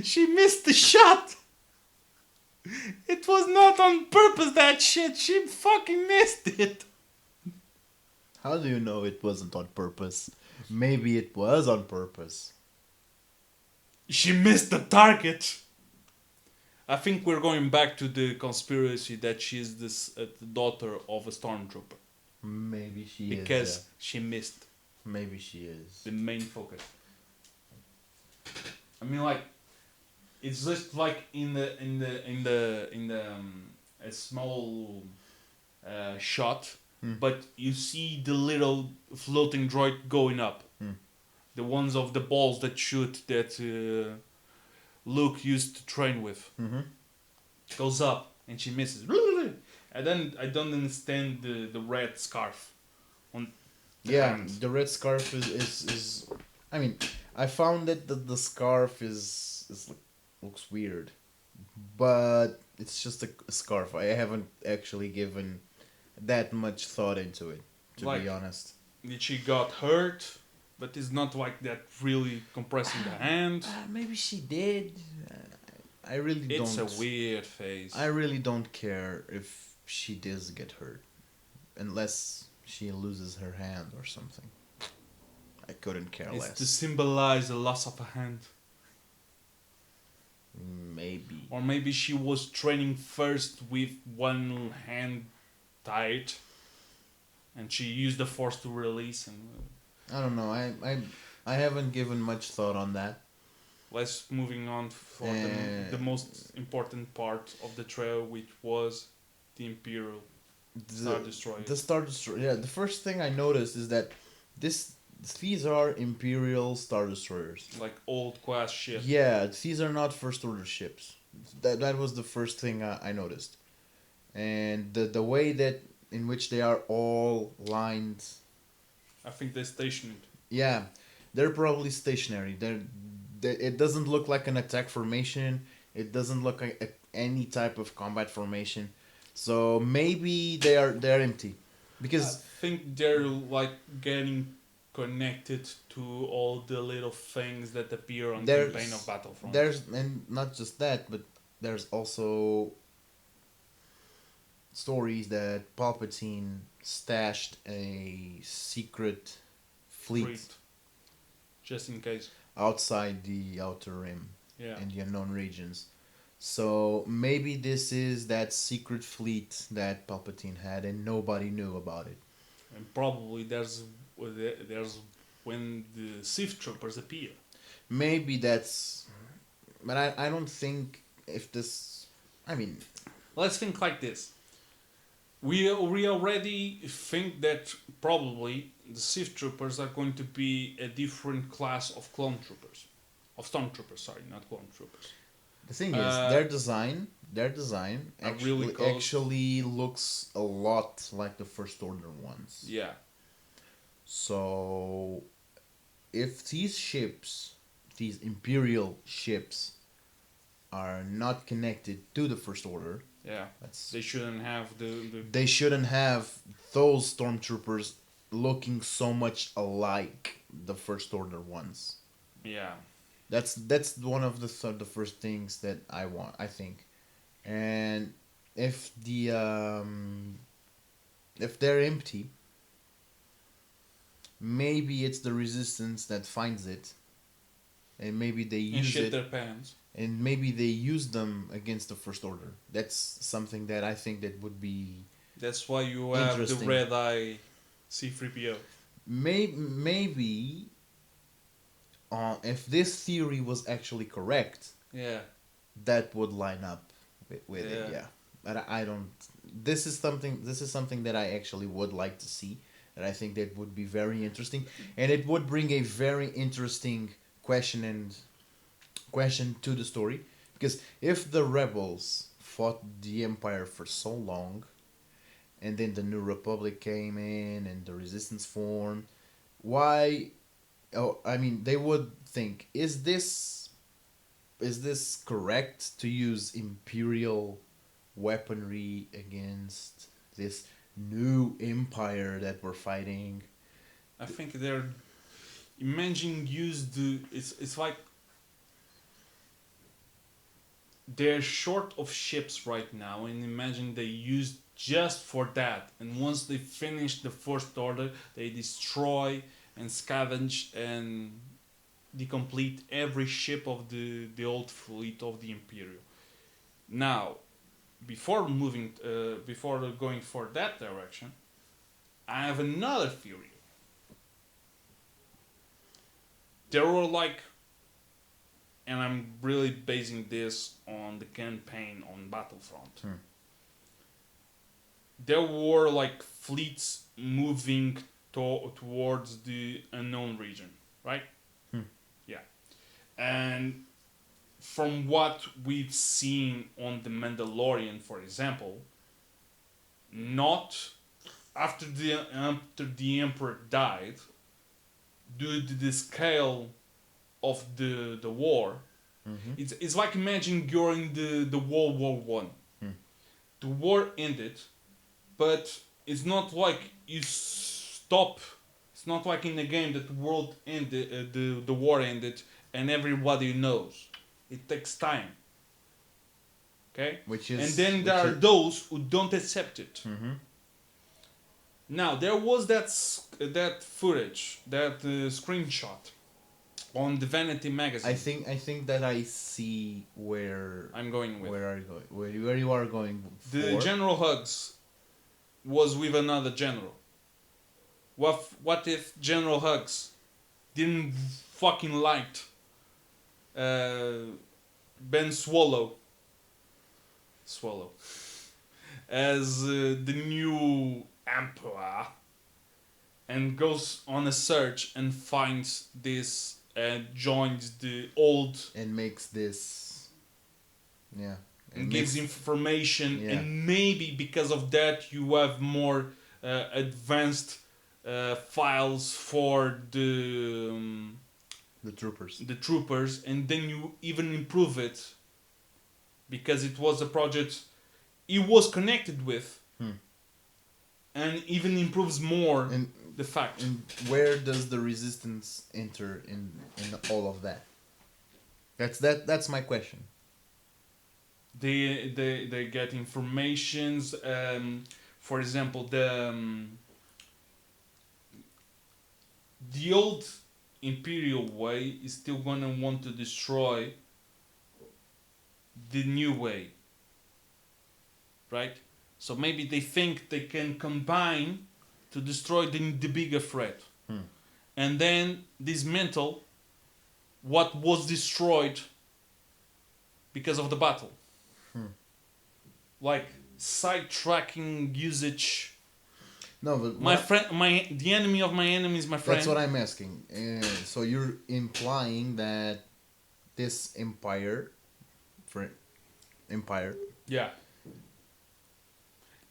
She missed the shot. It was not on purpose, that shit. She fucking missed it. How do you know it wasn't on purpose? Maybe it was on purpose. She missed the target. I think we're going back to the conspiracy that she's the daughter of a stormtrooper. Maybe she Because is. she missed. Maybe she is. the main focus. I mean, like, it's just like in the a small shot, Hmm. but you see the little floating droid going up. Hmm. The ones of the balls that shoot that Luke used to train with Mm-hmm. goes up and she misses. And then I don't understand the red scarf on the Yeah, hand. the red scarf is I mean, I found that the scarf is looks weird, but it's just a scarf. I haven't actually given that much thought into it, to Like, be honest. she got hurt, but it's not like that really compressing the hand. Maybe she did. I really It's a don't. weird phase. I really don't care if she does get hurt, unless she loses her hand or something. I couldn't care It's less. to symbolize the loss of a hand. Maybe. Or maybe she was training first with one hand tied, and she used the force to release. And I don't know. I haven't given much thought on that. let's moving on for the most important part of the trail, which was the Imperial Star Destroyer. The Star Destroyer. Yeah, the first thing I noticed is that these are Imperial Star Destroyers. Like old class ship. Yeah, these are not First Order ships. That was the first thing I noticed, and the way that in which they are all lined. I think they stationed. Yeah, they're probably stationary. It doesn't look like an attack formation. It doesn't look like any type of combat formation. So maybe they're empty, I because think they're like getting connected to all the little things that appear on There's- campaign of Battlefront. there's, and not just that, but there's also stories that Palpatine stashed a secret fleet Just in case. outside the Outer Rim Yeah. in the unknown regions. So maybe this is that secret fleet that Palpatine had and nobody knew about it. And probably there's when the Sith troopers appear. Maybe that's, but I don't think if this, I mean, Let's think like this. We already think that probably the Sith troopers are going to be a different class of clone troopers, of stormtroopers. Sorry, not clone troopers. the thing is their design Are really actually looks a lot like the First Order ones. Yeah. So if these ships, these Imperial ships, are not connected to the First Order, Yeah. that's They shouldn't have the they shouldn't have those stormtroopers looking so much alike the First Order ones. yeah. That's one of the first things that I want, I think. And if if they're empty, maybe it's the Resistance that finds it, and maybe they And use shit it, their pants. and maybe they use them against the First Order. That's something that I think that would be That's why you have the Interesting. red eye C3PO. maybe if this theory was actually correct, Yeah. that would line up with it. Yeah. Yeah, but I don't. This is something that I actually would like to see, and I think that would be very interesting, and it would bring a very interesting question to the story, because if the rebels fought the Empire for so long, and then the New Republic came in and the Resistance formed, why? Oh, I mean, they would think, is this correct to use Imperial weaponry against this new empire that we're fighting? I think they're imagine use the it's like they're short of ships right now, and imagine they used just for that, and once they finish the First Order they destroy and scavenge and decomplete every ship of the old fleet of the Imperial. Now, before going for that direction, I have another theory. there were like, and I'm really basing this on the campaign on Battlefront. There were like fleets moving towards the unknown region, right? Yeah. And from what we've seen on The Mandalorian, for example, not after the Emperor died, due to the scale of the war, it's like imagine during the World War One. The war ended, but it's not like you stop. It's not like in the game that the world ended, the war ended, and everybody knows. It takes time. Okay. And then there are those who don't accept it. Now there was that footage, that screenshot on the Vanity magazine. I think that I see where I'm going with. Where are you going? Where you are going? The General Hugs was with another general. What if General Hugs didn't fucking like Ben Swallow as the new emperor, and goes on a search and finds this and joins the old and makes this, yeah, and gives information, and maybe because of that you have more advanced files for the troopers, and then you even improve it because it was a project he was connected with, and even improves more the fact. And where does the resistance enter in all of that? That's my question. They get informations. For example, the old Imperial way is still gonna want to destroy the new way, right? So maybe they think they can combine to destroy the bigger threat, and then dismantle what was destroyed because of the battle. Like sidetracking usage. No, but the enemy of my enemy is my friend. That's what I'm asking. So you're implying that this empire, yeah,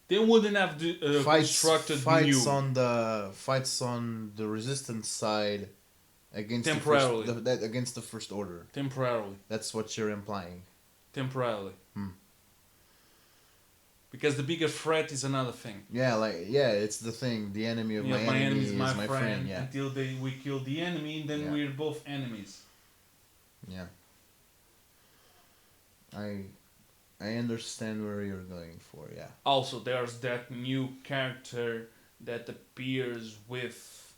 they wouldn't have constructed fights on the resistance side against against the First Order. Temporarily. That's what you're implying. Temporarily. Because the bigger threat is another thing. Yeah, it's the thing. The enemy of my enemy is my friend. Yeah. Until we kill the enemy, and then we're both enemies. Yeah. I understand where you're going for. Yeah. Also, there's that new character that appears with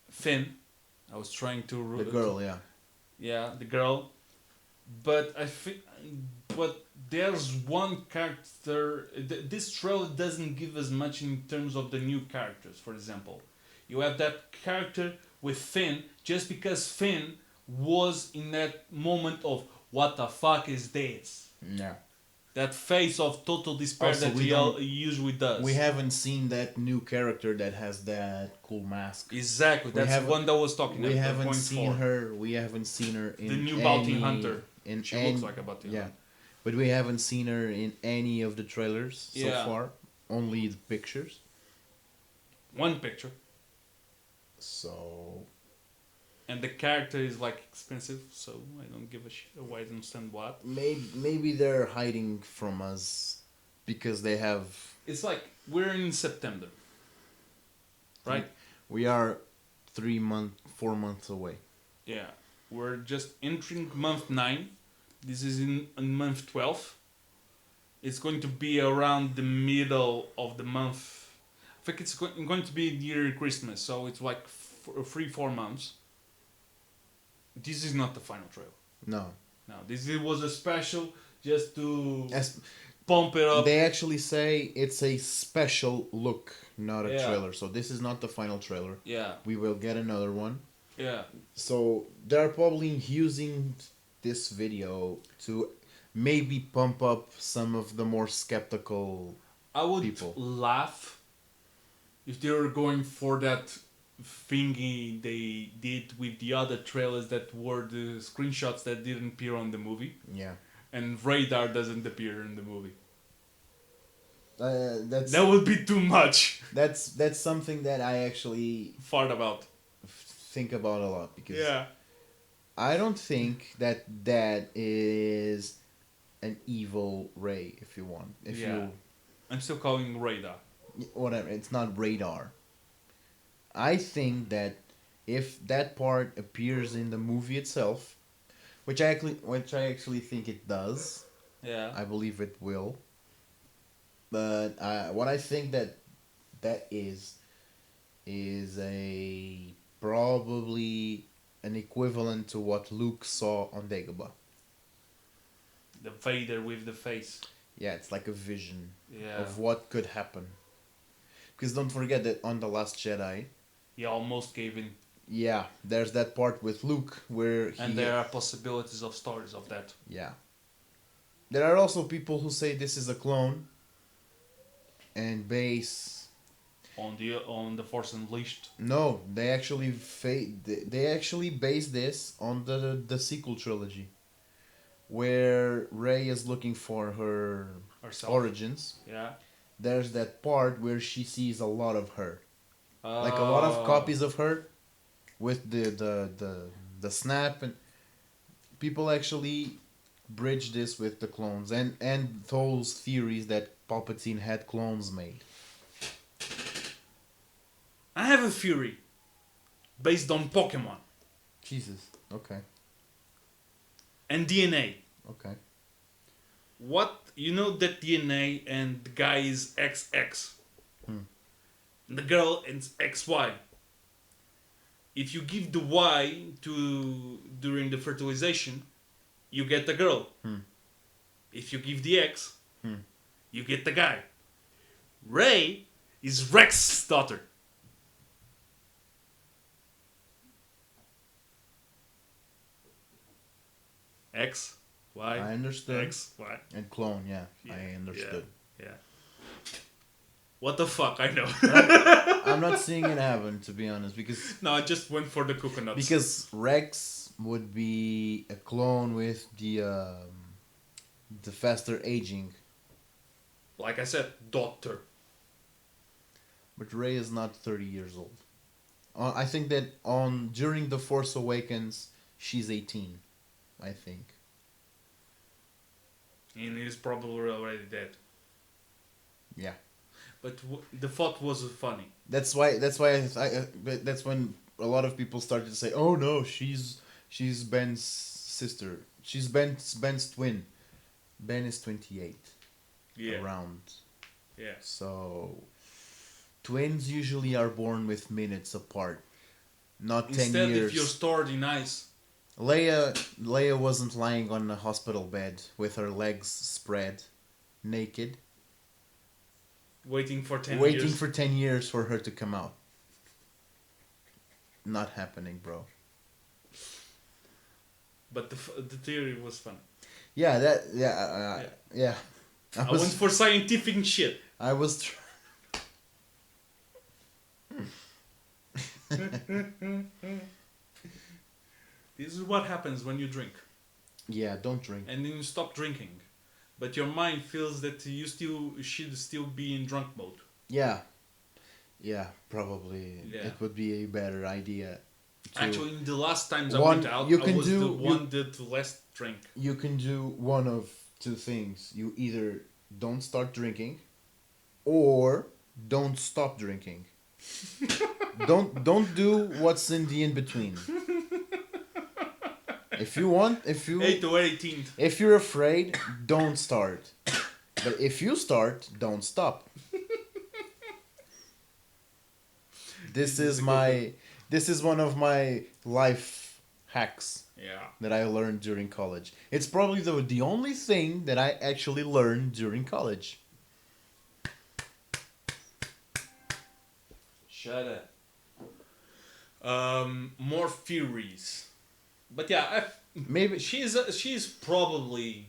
Finn. I was trying to... The girl, yeah. Yeah, the girl. But there's one character... This trailer doesn't give us much in terms of the new characters, for example. You have that character with Finn, just because Finn was in that moment of, what the fuck is this? Yeah. That face of total despair Also, that he usually does. We haven't seen that new character that has that cool mask. Exactly, that's the one that was talking about. We haven't seen her in the new bounty hunter. She looks like a bounty hunter. Yeah, but we haven't seen her in any of the trailers so far. Only the pictures. One picture. So... And the character is like expensive, so I don't give a shit. I don't understand what. Maybe they're hiding from us because they have... It's like we're in September, right? We are 4 months away. Yeah, we're just entering month 9. This is in month 12. It's going to be around the middle of the month. I think it's going to be near Christmas, so it's like 3-4 months. This is not the final trailer. No. This was a special just to... pump it up. They actually say it's a special look, not a Yeah. trailer. So this is not the final trailer. Yeah, We will get another one. yeah. So they're probably using this video to maybe pump up some of the more skeptical I would people. laugh if they were going for that thingy they did with the other trailers that were the screenshots that didn't appear on the movie, Yeah. and radar doesn't appear in the movie. That's That would be too much. that's something that I actually Fart about. think about a lot because Yeah. I don't think that is an evil Ray. If you want, if Yeah. I'm still calling radar. you whatever, it's not radar. I think that if that part appears in the movie itself, which I actually think it does, Yeah. I believe it will. But what I think that is a probably an equivalent to what Luke saw on Dagobah. The Vader with the face. Yeah, it's like a vision Yeah. of what could happen. Because don't forget that on The Last Jedi, He almost gave in. yeah, there's that part with Luke where he... And there are possibilities of stories of that. Yeah. There are also people who say this is a clone and base... On the Force Unleashed. No, they actually they actually base this on the sequel trilogy, where Rey is looking for her Herself. origins. Yeah. There's that part where she sees a lot of her, like a lot of copies of her, with the snap, and people actually bridge this with the clones and those theories that Palpatine had clones made. I have a theory based on Pokemon Jesus. Okay. and DNA. Okay. What you know that DNA and the guy is XX, the girl is XY. If you give the Y to during the fertilization, you get the girl. If you give the X, you get the guy. Ray is Rex's daughter. X, Y, I understood. X, Y. And clone, yeah, Yeah, I understood. Yeah. What the fuck? I know. I'm not seeing it happen, to be honest, because No, I just went for the coconuts. because Rex would be a clone with the faster aging, like I said, daughter. but Rey is not 30 years old. I think that on during the Force Awakens, she's 18. I think. And he's probably already dead. Yeah. But the thought was funny. That's why. That's when a lot of people started to say, "Oh no, she's Ben's sister. She's Ben's twin. Ben is 28. Yeah. Around. Yeah. So, twins usually are born with minutes apart, not 10 Instead, years. if you're stored in ice. Leia wasn't lying on a hospital bed with her legs spread, naked, Waiting for 10 waiting years. for 10 years for her to come out. Not happening, bro. But the theory was fun. Yeah, yeah. I went for scientific shit. I was. This is what happens when you drink. Yeah, don't drink. And then you stop drinking. But your mind feels that you should still be in drunk mode. Yeah. Yeah, probably. Yeah. It would be a better idea. Actually, in the last times I One- went out, you I can was do- the you- one that less drink. You can do one of two things. You either don't start drinking, or don't stop drinking. don't do what's in the in between. If you 8 to 18. if you're afraid, don't start. But if you start, don't stop. This is one of my life hacks Yeah. that I learned during college. It's probably the only thing that I actually learned during college. Shut up. More theories, but yeah, Maybe she's probably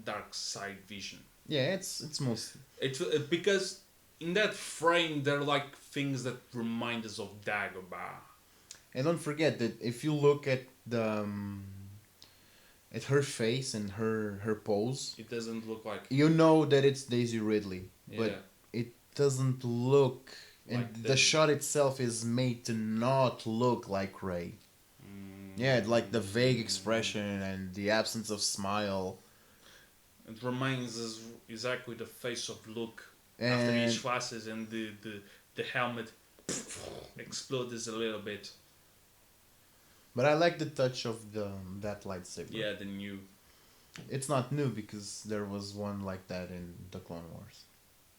dark side vision. yeah, it's mostly. It's because in that frame there are like things that remind us of Dagobah. And don't forget that if you look at the at her face and her pose, It doesn't look like you know that it's Daisy Ridley, but yeah, it doesn't look. And like the shot itself is made to not look like Ray. Yeah, like the vague expression and the absence of smile. It reminds us exactly the face of Luke after each And passes and the helmet explodes a little bit. but I like the touch of the that lightsaber. Yeah, the new. It's not new because there was one like that in the Clone Wars.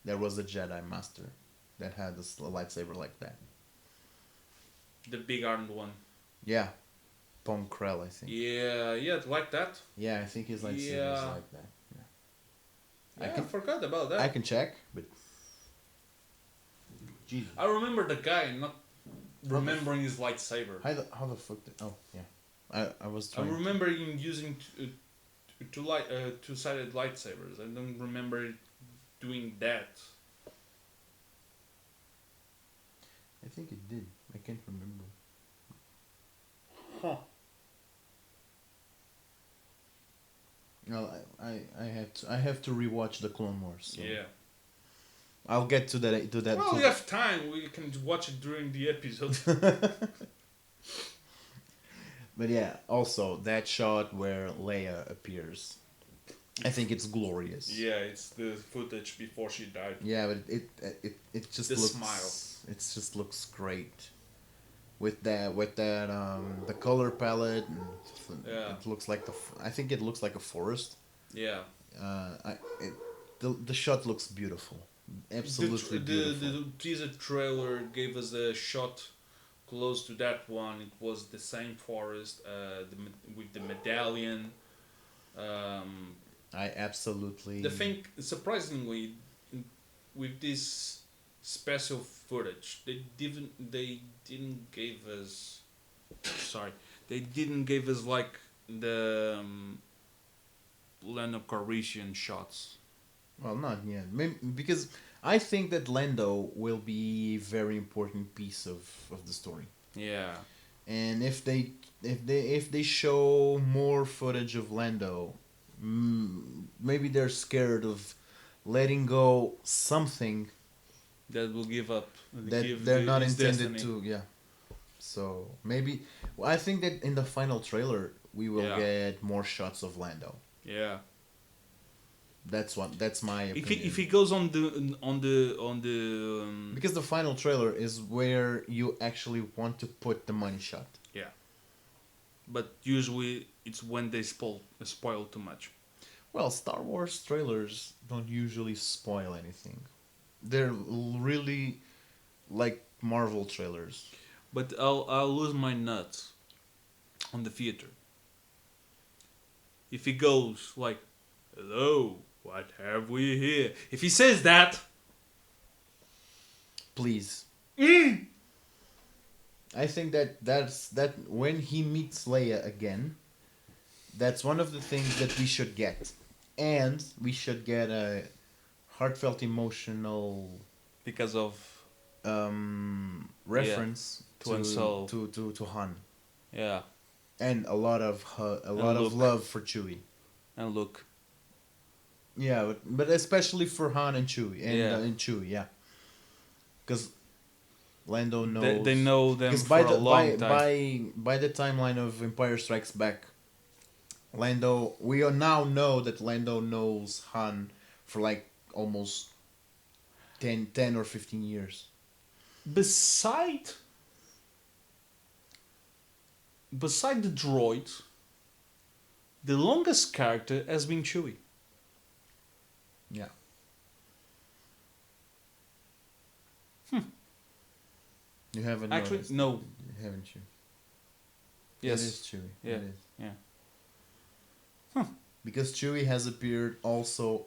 There was a Jedi Master that had a lightsaber like that. The big armed one. Yeah, Pong Krell, I think. Yeah, like that. Yeah, I think his lightsaber is Yeah. like that. Yeah. I forgot about that. I can check, but Jesus. I remember the guy, not remembering his lightsaber. How the fuck did, oh yeah, I was I trying. remember him using two-sided lightsabers. I don't remember doing that. I think it did. I can't remember. Huh. No, I have to rewatch the Clone Wars. So Yeah. I'll get to that. Well, we have time. We can watch it during the episode. But yeah, also that shot where Leia appears, I think it's glorious. Yeah, it's the footage before she died. Yeah, but it just The looks. smile. It just looks great. With that the color palette. And Yeah. It looks like I think it looks like a forest. Yeah. The shot looks beautiful. Absolutely beautiful. The teaser trailer gave us a shot close to that one. It was the same forest, with the medallion. I absolutely. The thing, surprisingly, with this special footage, they didn't give us. Sorry, they didn't give us like the Lando Calrissian shots. Well, not yet. Maybe, because I think that Lando will be a very important piece of the story. Yeah. And if they show more footage of Lando, maybe they're scared of letting go something That will give up. that they're not his intended destiny. to. Yeah. So maybe I think that in the final trailer we will Yeah. get more shots of Lando. Yeah. That's my opinion. If he goes on the Because the final trailer is where you actually want to put the money shot. yeah, but usually it's when they spoil too much. Well, Star Wars trailers don't usually spoil anything. They're really like Marvel trailers. But I'll lose my nuts on the theater if he goes like, "Hello, what have we here?" If he says that, Please. I think that when he meets Leia again, that's one of the things that we should get. And we should get a heartfelt emotional because of reference to Han Solo. to Han. Yeah, And a lot of Luke. love for Chewie. and look, Yeah, but especially for Han and Chewie Yeah. and Chewie, yeah. Because Lando knows. they know them Because for a long time. by the timeline of Empire Strikes Back, Lando, we now know that Lando knows Han for like almost 10 or 15 years. Beside the droid, the longest character has been Chewie. Yeah. You haven't Actually, noticed, no. haven't you? Yes. It is Chewie. Yeah. It is. Yeah. Because Chewie has appeared also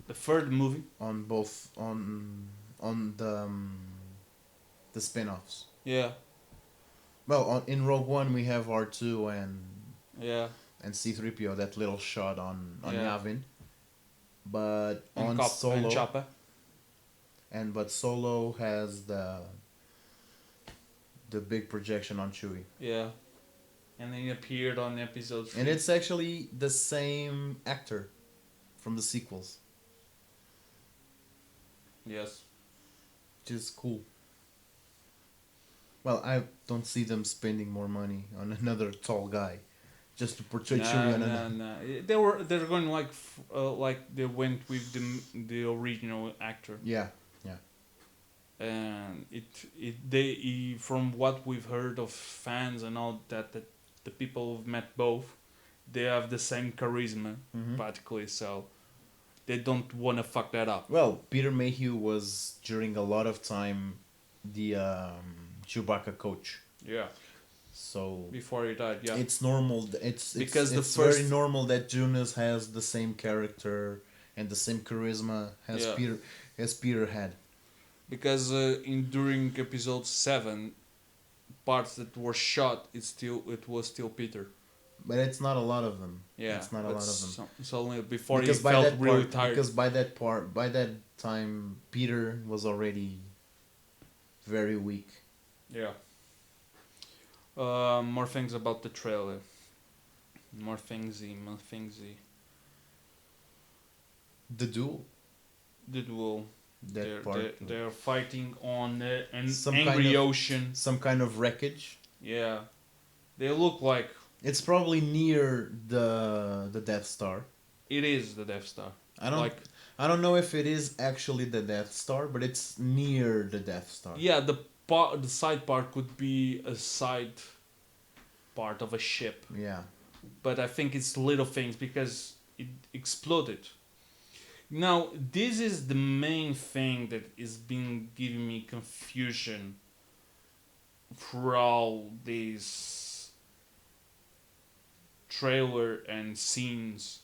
The third movie. on both on the spin-offs. Yeah. Well, in Rogue One we have R2 Yeah. and C3PO, that little shot on Yeah. Yavin. But And on Cop Solo and Chopper. but Solo has the big projection on Chewie. Yeah. And then he appeared on episode 3. And it's actually the same actor from the sequels. Yes. Which is cool. Well, I don't see them spending more money on another tall guy just to portray Chewie on another. Nah. They're going like they went with the original actor. Yeah. And from what we've heard of fans and all that the people who've met both, they have the same charisma practically, so they don't want to fuck that up. Well, Peter Mayhew was during a lot of time the Chewbacca coach. Yeah. So Before he died, yeah. it's normal. It's Because the it's first- very normal that Jonas has the same character and the same charisma as Yeah. Peter had. Because during episode 7, parts that were shot, it was still Peter. But it's not a lot of them. Yeah, It's not a lot of them. So only before Because he by felt that really part, tired. because by that time, Peter was already very weak. Yeah. More things about the trailer. More thingsy. The duel. The duel. That part. They're fighting on an Some angry kind of- ocean. Some kind of wreckage. Yeah. They look like It's probably near the Death Star. it is the Death Star. I don't know if it is actually the Death Star, but it's near the Death Star. Yeah, the side part could be a side part of a ship. Yeah. But I think it's little things because it exploded. Now, this is the main thing that is been giving me confusion throughout this trailer and scenes,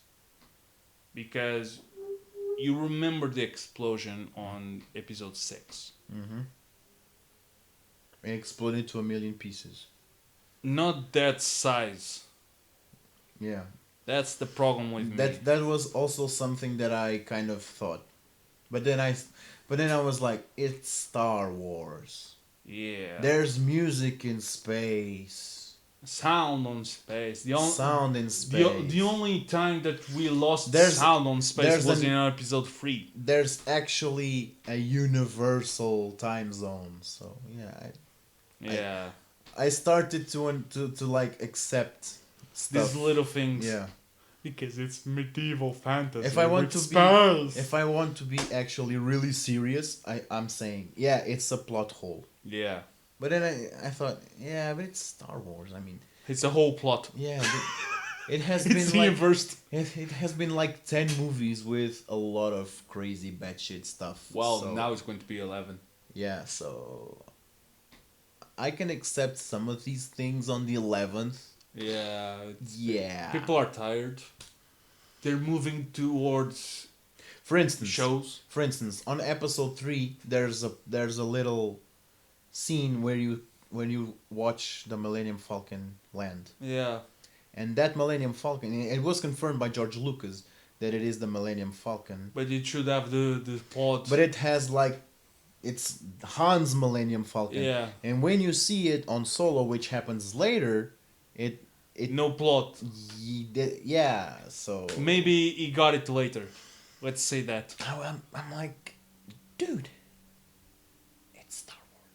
because you remember the explosion on episode 6. Mm-hmm. It exploded to 1,000,000 pieces. Not that size. Yeah. That's the problem with me. That was also something that I kind of thought. But then I was like, it's Star Wars. Yeah. There's music in space. Sound on space. Sound in space. The only time that we lost There's- sound on space there's was an- in episode 3. There's actually a universal time zone. So yeah, Yeah. I started to like accept stuff. These little things. Yeah. Because it's medieval fantasy. If I want with to spells. be, if I want to be actually really serious, I'm saying, yeah, it's a plot hole. Yeah. But then I thought, yeah, but it's Star Wars. I mean, It's a whole plot. yeah, it has It's been like reversed. it has been like 10 movies with a lot of crazy batshit stuff. Well, so, now it's going to be 11. yeah, so I can accept some of these things on the 11th. Yeah. Yeah. People are tired. They're moving towards For instance, shows. For instance, on episode 3, there's a little scene where you watch the Millennium Falcon land. Yeah. And that Millennium Falcon, it was confirmed by George Lucas that it is the Millennium Falcon. But it should have the pod. But it has like, it's Han's Millennium Falcon. Yeah. And when you see it on Solo, which happens later, it No plot. yeah. So Maybe he got it later. Let's say that. I'm like, dude, it's Star Wars.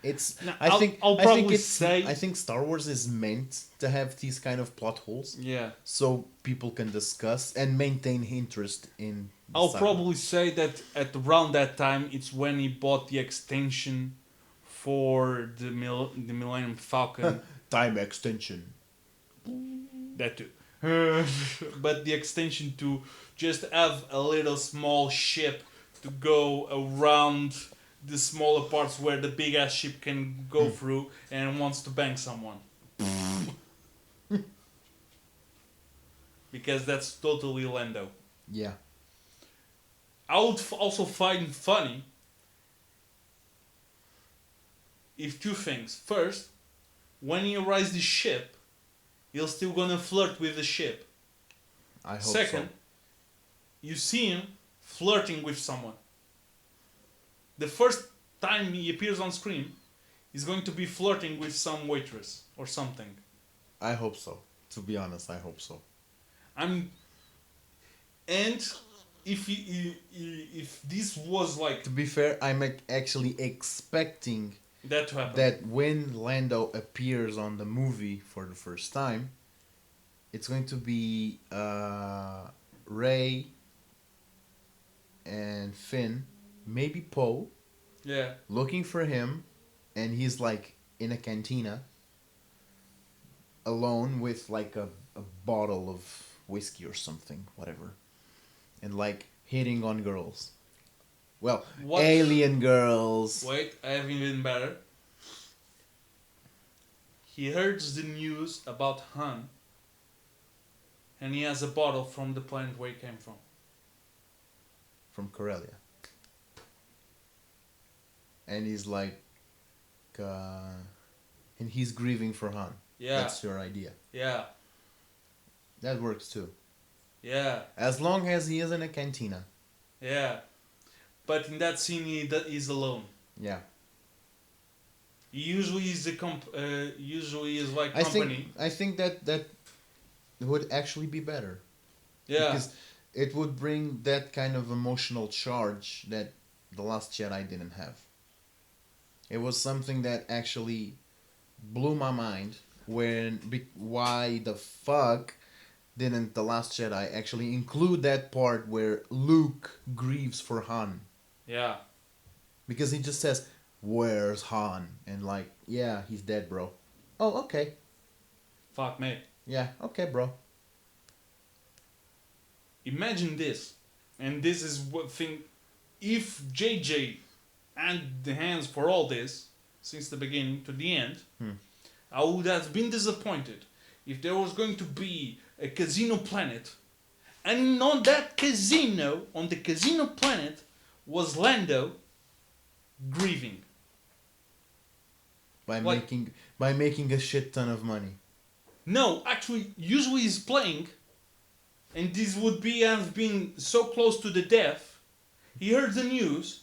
It's No, I think I'll I probably think it's say- I think Star Wars is meant to have these kind of plot holes Yeah. so people can discuss and maintain interest in. the I'll saga. probably say that at around that time, it's when he bought the extension for the Millennium Falcon. Time extension. That too. But the extension to just have a little small ship to go around the smaller parts where the big ass ship can go through and wants to bang someone. Because that's totally Lando. Yeah. I would also find funny if two things. First, when he arrives the ship, he's still gonna flirt with the ship. I hope Second, you see him flirting with someone. The first time he appears on screen, he's going to be flirting with some waitress or something. I hope so. To be honest, I hope so. And if this was like To be fair, I'm actually expecting that to happen, that when Lando appears on the movie for the first time, it's going to be Rey and Finn, maybe Poe, yeah, looking for him, and he's like in a cantina alone with like a bottle of whiskey or something, whatever, and like hitting on girls. Well, What? alien girls. wait, I have even better. He hears the news about Han, and he has a bottle from the planet where he came from. From Corellia. And he's like, and he's grieving for Han. Yeah, That's your idea. yeah, That works too. yeah, As long as he is in a cantina. yeah. But in that scene, he's alone. Yeah. He usually is usually is like I company. think that would actually be better. Yeah, Because it would bring that kind of emotional charge that The Last Jedi didn't have. It was something that actually blew my mind why the fuck didn't The Last Jedi actually include that part where Luke grieves for Han? yeah, Because he just says, "Where's Han?" And like, "Yeah, he's dead, bro." Oh, okay. fuck me. Yeah, okay, bro. Imagine this, and this is what thing. If JJ had the hands for all this since the beginning to the end, I would have been disappointed if there was going to be a casino planet, and on that casino, on the casino planet, was Lando grieving. By Like- making a shit ton of money. No, actually, usually he's playing, and this would be have been so close to the death. He heard the news,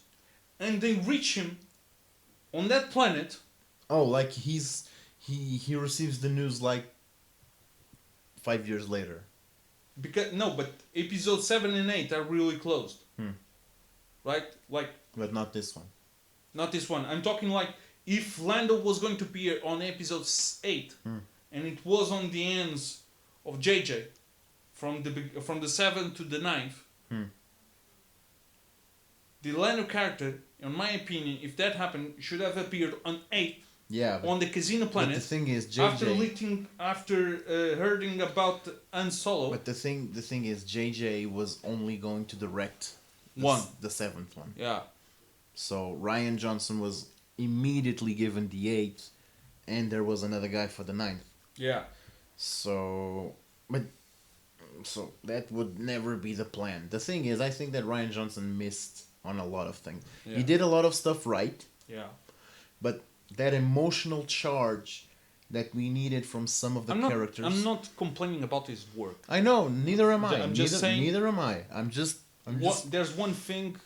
and they reach him on that planet. Oh, like he receives the news like 5 years later. Because no, but episode 7 and 8 are really closed, right? Like But not this one. not this one. I'm talking like if Lando was going to appear on episode 8, and it was on the ends of JJ, from the 7th to the 9th. The Lando character, in my opinion, if that happened, should have appeared on 8 Yeah, on the casino but planet. the thing is, After hearing about Han Solo. But the thing is, JJ was only going to direct the 7th one. Yeah. So Ryan Johnson was immediately given the 8th, and there was another guy for the 9th. Yeah. So that would never be the plan. The thing is, I think that Ryan Johnson missed on a lot of things. Yeah. He did a lot of stuff right, Yeah. but that emotional charge that we needed from some of the characters. I'm not complaining about his work. I know, neither am I. I'm just saying. Neither am I. I'm just. There's one thing,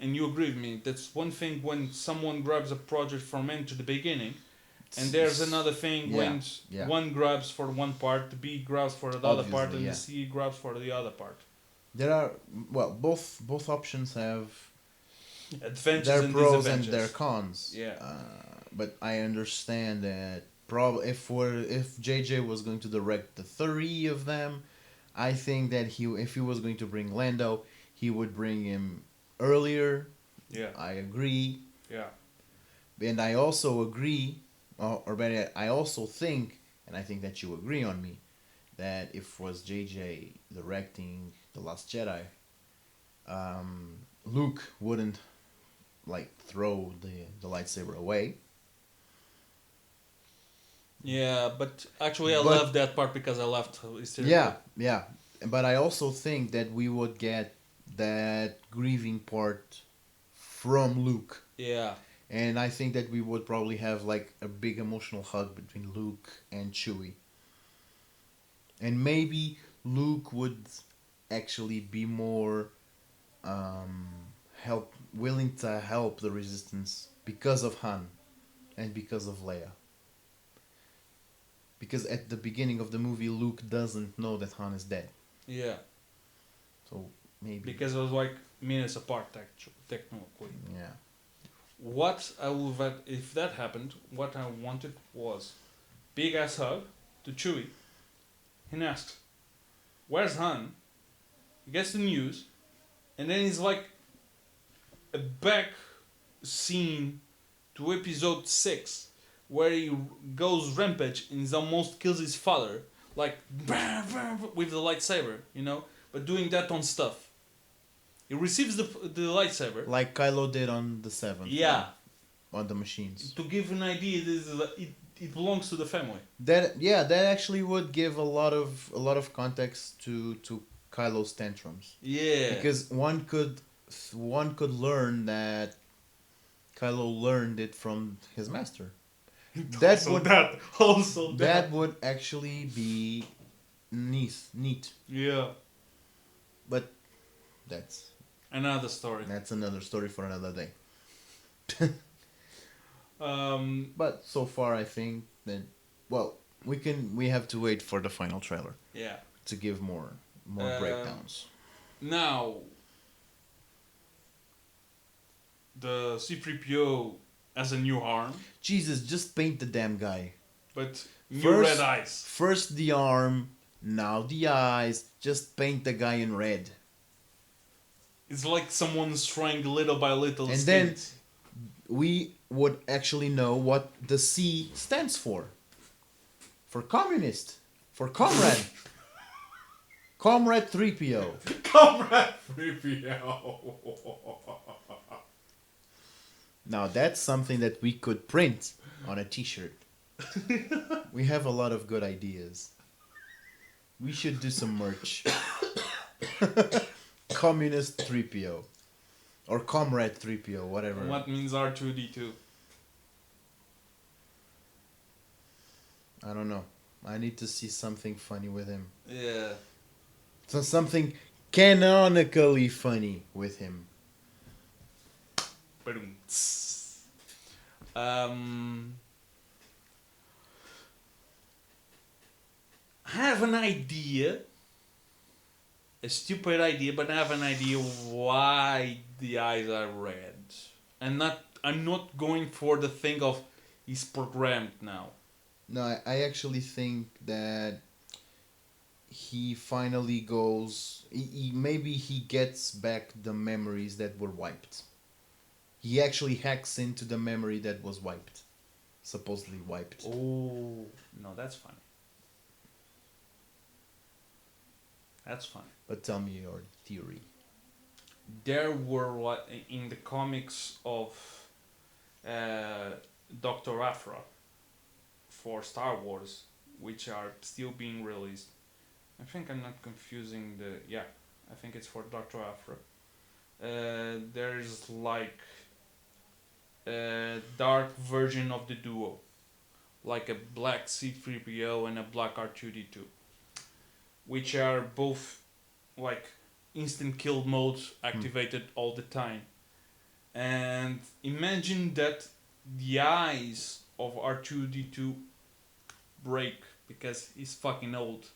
and you agree with me. That's one thing when someone grabs a project from end to the beginning, and there's another thing when one grabs for one part, the B grabs for the other part, and the C grabs for the other part. There are both options have Advantages their and pros and disadvantages. their cons. Yeah. But I understand that if JJ was going to direct the 3 of them, I think that if he was going to bring Lando, he would bring him earlier. Yeah. I agree. Yeah. And I also agree, or better yet, I also think, and I think that you agree on me, that if it was JJ directing The Last Jedi, Luke wouldn't like throw the lightsaber away. Yeah, but actually, I But love that part because I loved yeah, yeah. But I also think that we would get that grieving part from Luke. Yeah, And I think that we would probably have like a big emotional hug between Luke and Chewie. And maybe Luke would actually be more um, willing to help the Resistance because of Han and because of Leia. Because at the beginning of the movie, Luke doesn't know that Han is dead. yeah. So maybe. Because it was like minutes apart, technically. Yeah. What I would have, if that happened, what I wanted was big ass hug to Chewie. He asks, "Where's Han?" He gets the news, and then he's like a back scene to episode 6 where he goes rampage and he almost kills his father, like with the lightsaber, you know, but doing that on stuff. He receives the lightsaber. Like Kylo did on the 7th. Yeah. On the machines. To give an idea, it belongs to the family. That actually would give a lot of context to Kylo's tantrums. Yeah. Because one could learn that Kylo learned it from his master. That would actually be neat. Yeah. But that's another story. That's another story for another day. But so far I think that we have to wait for the final trailer. Yeah. To give more breakdowns. Now the C-3PO has a new arm. Jesus, just paint the damn guy. But new red eyes. First the arm, now the eyes. Just paint the guy in red. It's like someone's trying little by little. And then we would actually know what the C stands for. For communist. For comrade. Comrade 3PO. Comrade 3PO. Now that's something that we could print on a t-shirt. We have a lot of good ideas. We should do some merch. Communist 3PO. Or Comrade 3PO, whatever. What means R2D2? I don't know. I need to see something funny with him. Yeah. So something canonically funny with him. I have an idea. A stupid idea, but I have an idea why the eyes are red. I'm not going for the thing of he's programmed now. No, I actually think that he finally goes. Maybe he gets back the memories that were wiped. He actually hacks into the memory that was wiped. Supposedly wiped. Oh, no, that's funny. That's funny. But tell me your theory. There were, in the comics of Dr. Aphra for Star Wars, which are still being released. I think I'm not confusing I think it's for Dr. Aphra. There's like a dark version of the duo, like a black C-3PO and a black R2D2, which are both like instant kill modes activated all the time. And imagine that the eyes of R2D2 break because he's fucking old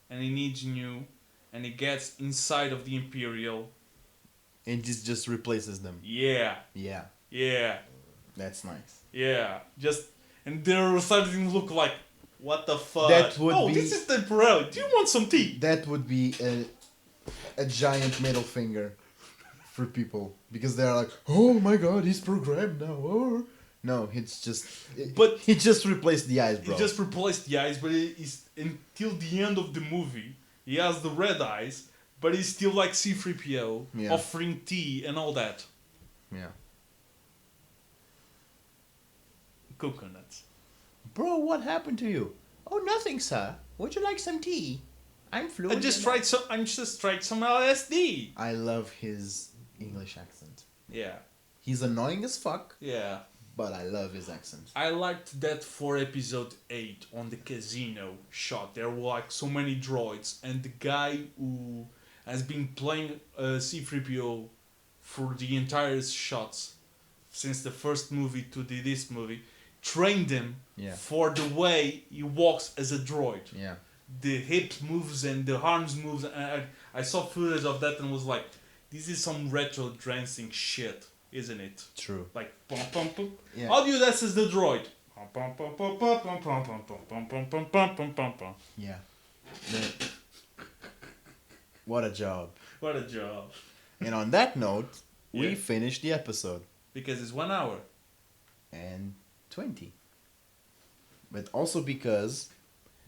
and he needs new, and he gets inside of the Imperial and just replaces them. Yeah. That's nice. Yeah, and they're starting to look like, what the fuck? That would be, this is temporary. Do you want some tea? That would be a giant middle finger for people, because they're like, oh my god, he's programmed now. Oh. No, it's just. But he just replaced the eyes, bro. He just replaced the eyes, but until the end of the movie, he has the red eyes, but he's still like C-3PO, offering tea and all that. Yeah. coconuts. Bro, what happened to you? Oh, nothing, sir. Would you like some tea? I'm fluent. I just tried some LSD. I love his English accent. Yeah. He's annoying as fuck, Yeah. but I love his accent. I liked that for episode 8 on the casino shot. There were like so many droids, and the guy who has been playing C-3PO for the entire shots since the first movie to this movie trained him for the way he walks as a droid. Yeah. The hips moves and the arms moves, and I saw footage of that and was like, this is some retro dancing shit, isn't it? True. Like pum pum pum. Yeah. How do you dance as the droid? Yeah. What a job. What a job. And on that note, we finished the episode. Because it's 1 hour. And 20. But also because...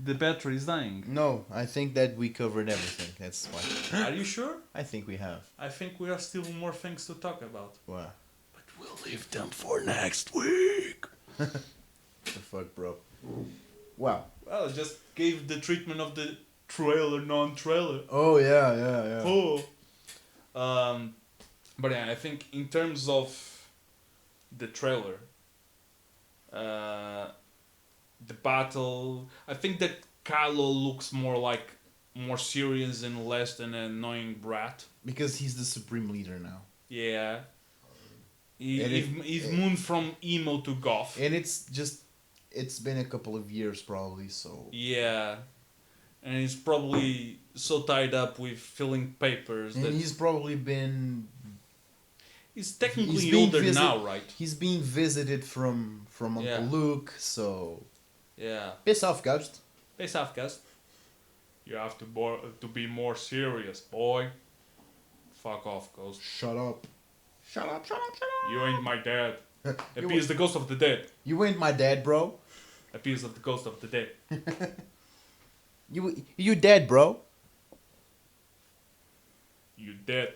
The battery is dying. No, I think that we covered everything. That's why. Are you sure? I think we have. I think we have still more things to talk about. Wow. But we'll leave them for next week. The fuck, bro? Wow. Well, I just gave the treatment of the trailer, non-trailer. Oh, yeah. Oh. But yeah, I think in terms of the trailer, the battle, I think that Kylo looks more serious and less than an annoying brat. Because he's the supreme leader now. Yeah. He's moved from emo to goth. And it's been a couple of years probably, so... Yeah. And he's probably so tied up with filling papers and that... he's probably been... He's technically older now, right? He's being visited from Uncle Luke, so... Yeah. Piss off, Ghost. Piss off, Ghost. You have to be more serious, boy. Fuck off, Ghost. Shut up. Shut up. You ain't my dad. Appears the ghost of the dead. You ain't my dad, bro. Appears of the ghost of the dead. You dead, bro. You dead.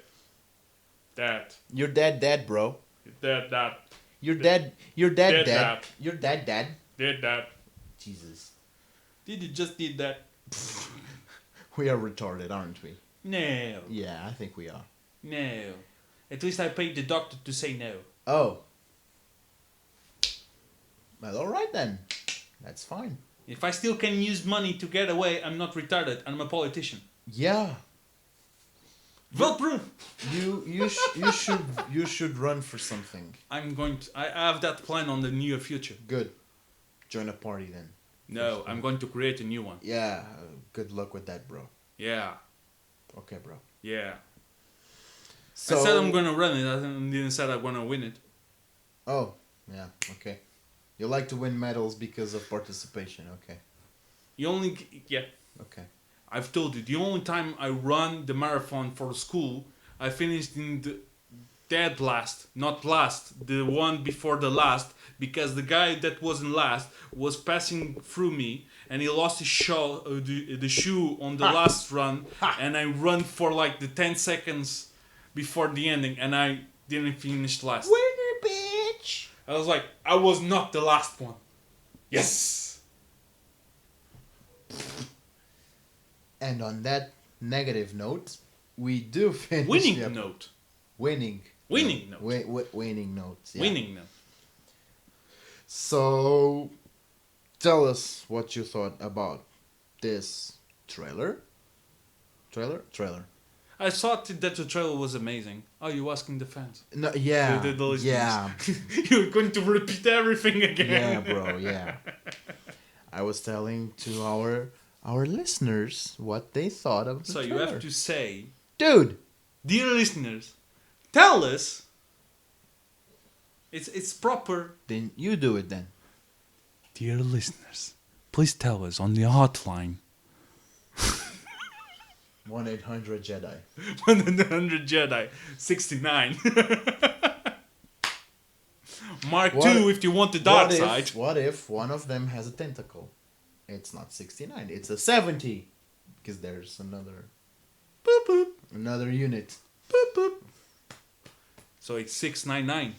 Dad. You're dead, bro. You're dead, dad. You're dead, dad. Dad. You're dad. Dead, dad. Jesus. Did you just did that? We are retarded, aren't we? No. Yeah, I think we are. No. At least I paid the doctor to say no. Oh. Well, alright then. That's fine. If I still can use money to get away, I'm not retarded. I'm a politician. Yeah. Vote proof. You should run for something. I have that plan on the near future. Good. Join a party then. No, I'm going to create a new one. Yeah. Good luck with that, bro. Yeah. Okay, bro. Yeah. So, I said I'm going to run it. I didn't say I'm going to win it. Oh, yeah. Okay. You like to win medals because of participation. Okay. Okay. I've told you, the only time I run the marathon for school, I finished in the dead last, not last, the one before the last, because the guy that wasn't last was passing through me, and he lost his the shoe on the last run, and I run for like the 10 seconds before the ending, and I didn't finish last. Winner, bitch! I was like, I was not the last one. Yes! And on that negative note, we do finish... Winning note. Winning note. Winning notes. Yeah. Winning note. So, tell us what you thought about this trailer. Trailer. I thought that the trailer was amazing. Oh, you asking the fans? No, yeah. The listeners. Yeah. You're going to repeat everything again. Yeah, bro, yeah. I was telling to our listeners what they thought of the So trailer. you have to say, dude, dear listeners, tell us. It's proper. Then you do it then. Dear listeners, please tell us on the hotline. 1-800-JEDI. 100 Jedi 69. Mark 2 if you want the dark side. What if one of them has a tentacle? It's not 69, it's a 70. Because there's another... Boop, boop. Another unit. Boop, boop. So it's 699.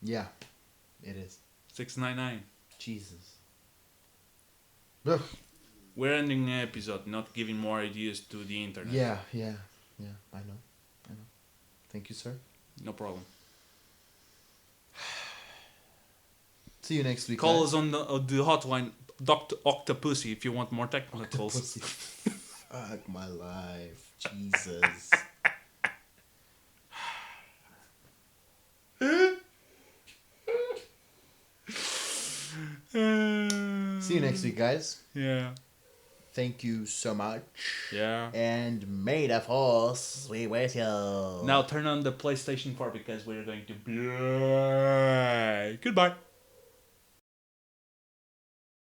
Yeah, it is. 699. Jesus. Ugh. We're ending the episode, not giving more ideas to the internet. Yeah. I know. Thank you, sir. No problem. See you next week. Call guys. us on the hotline, Dr. Octopussy, if you want more technicals. Pussy. Fuck my life. Jesus. See you next week, guys. Yeah. Thank you so much. Yeah. And may the force be with you. Now turn on the PlayStation 4 because we're going to play. Goodbye.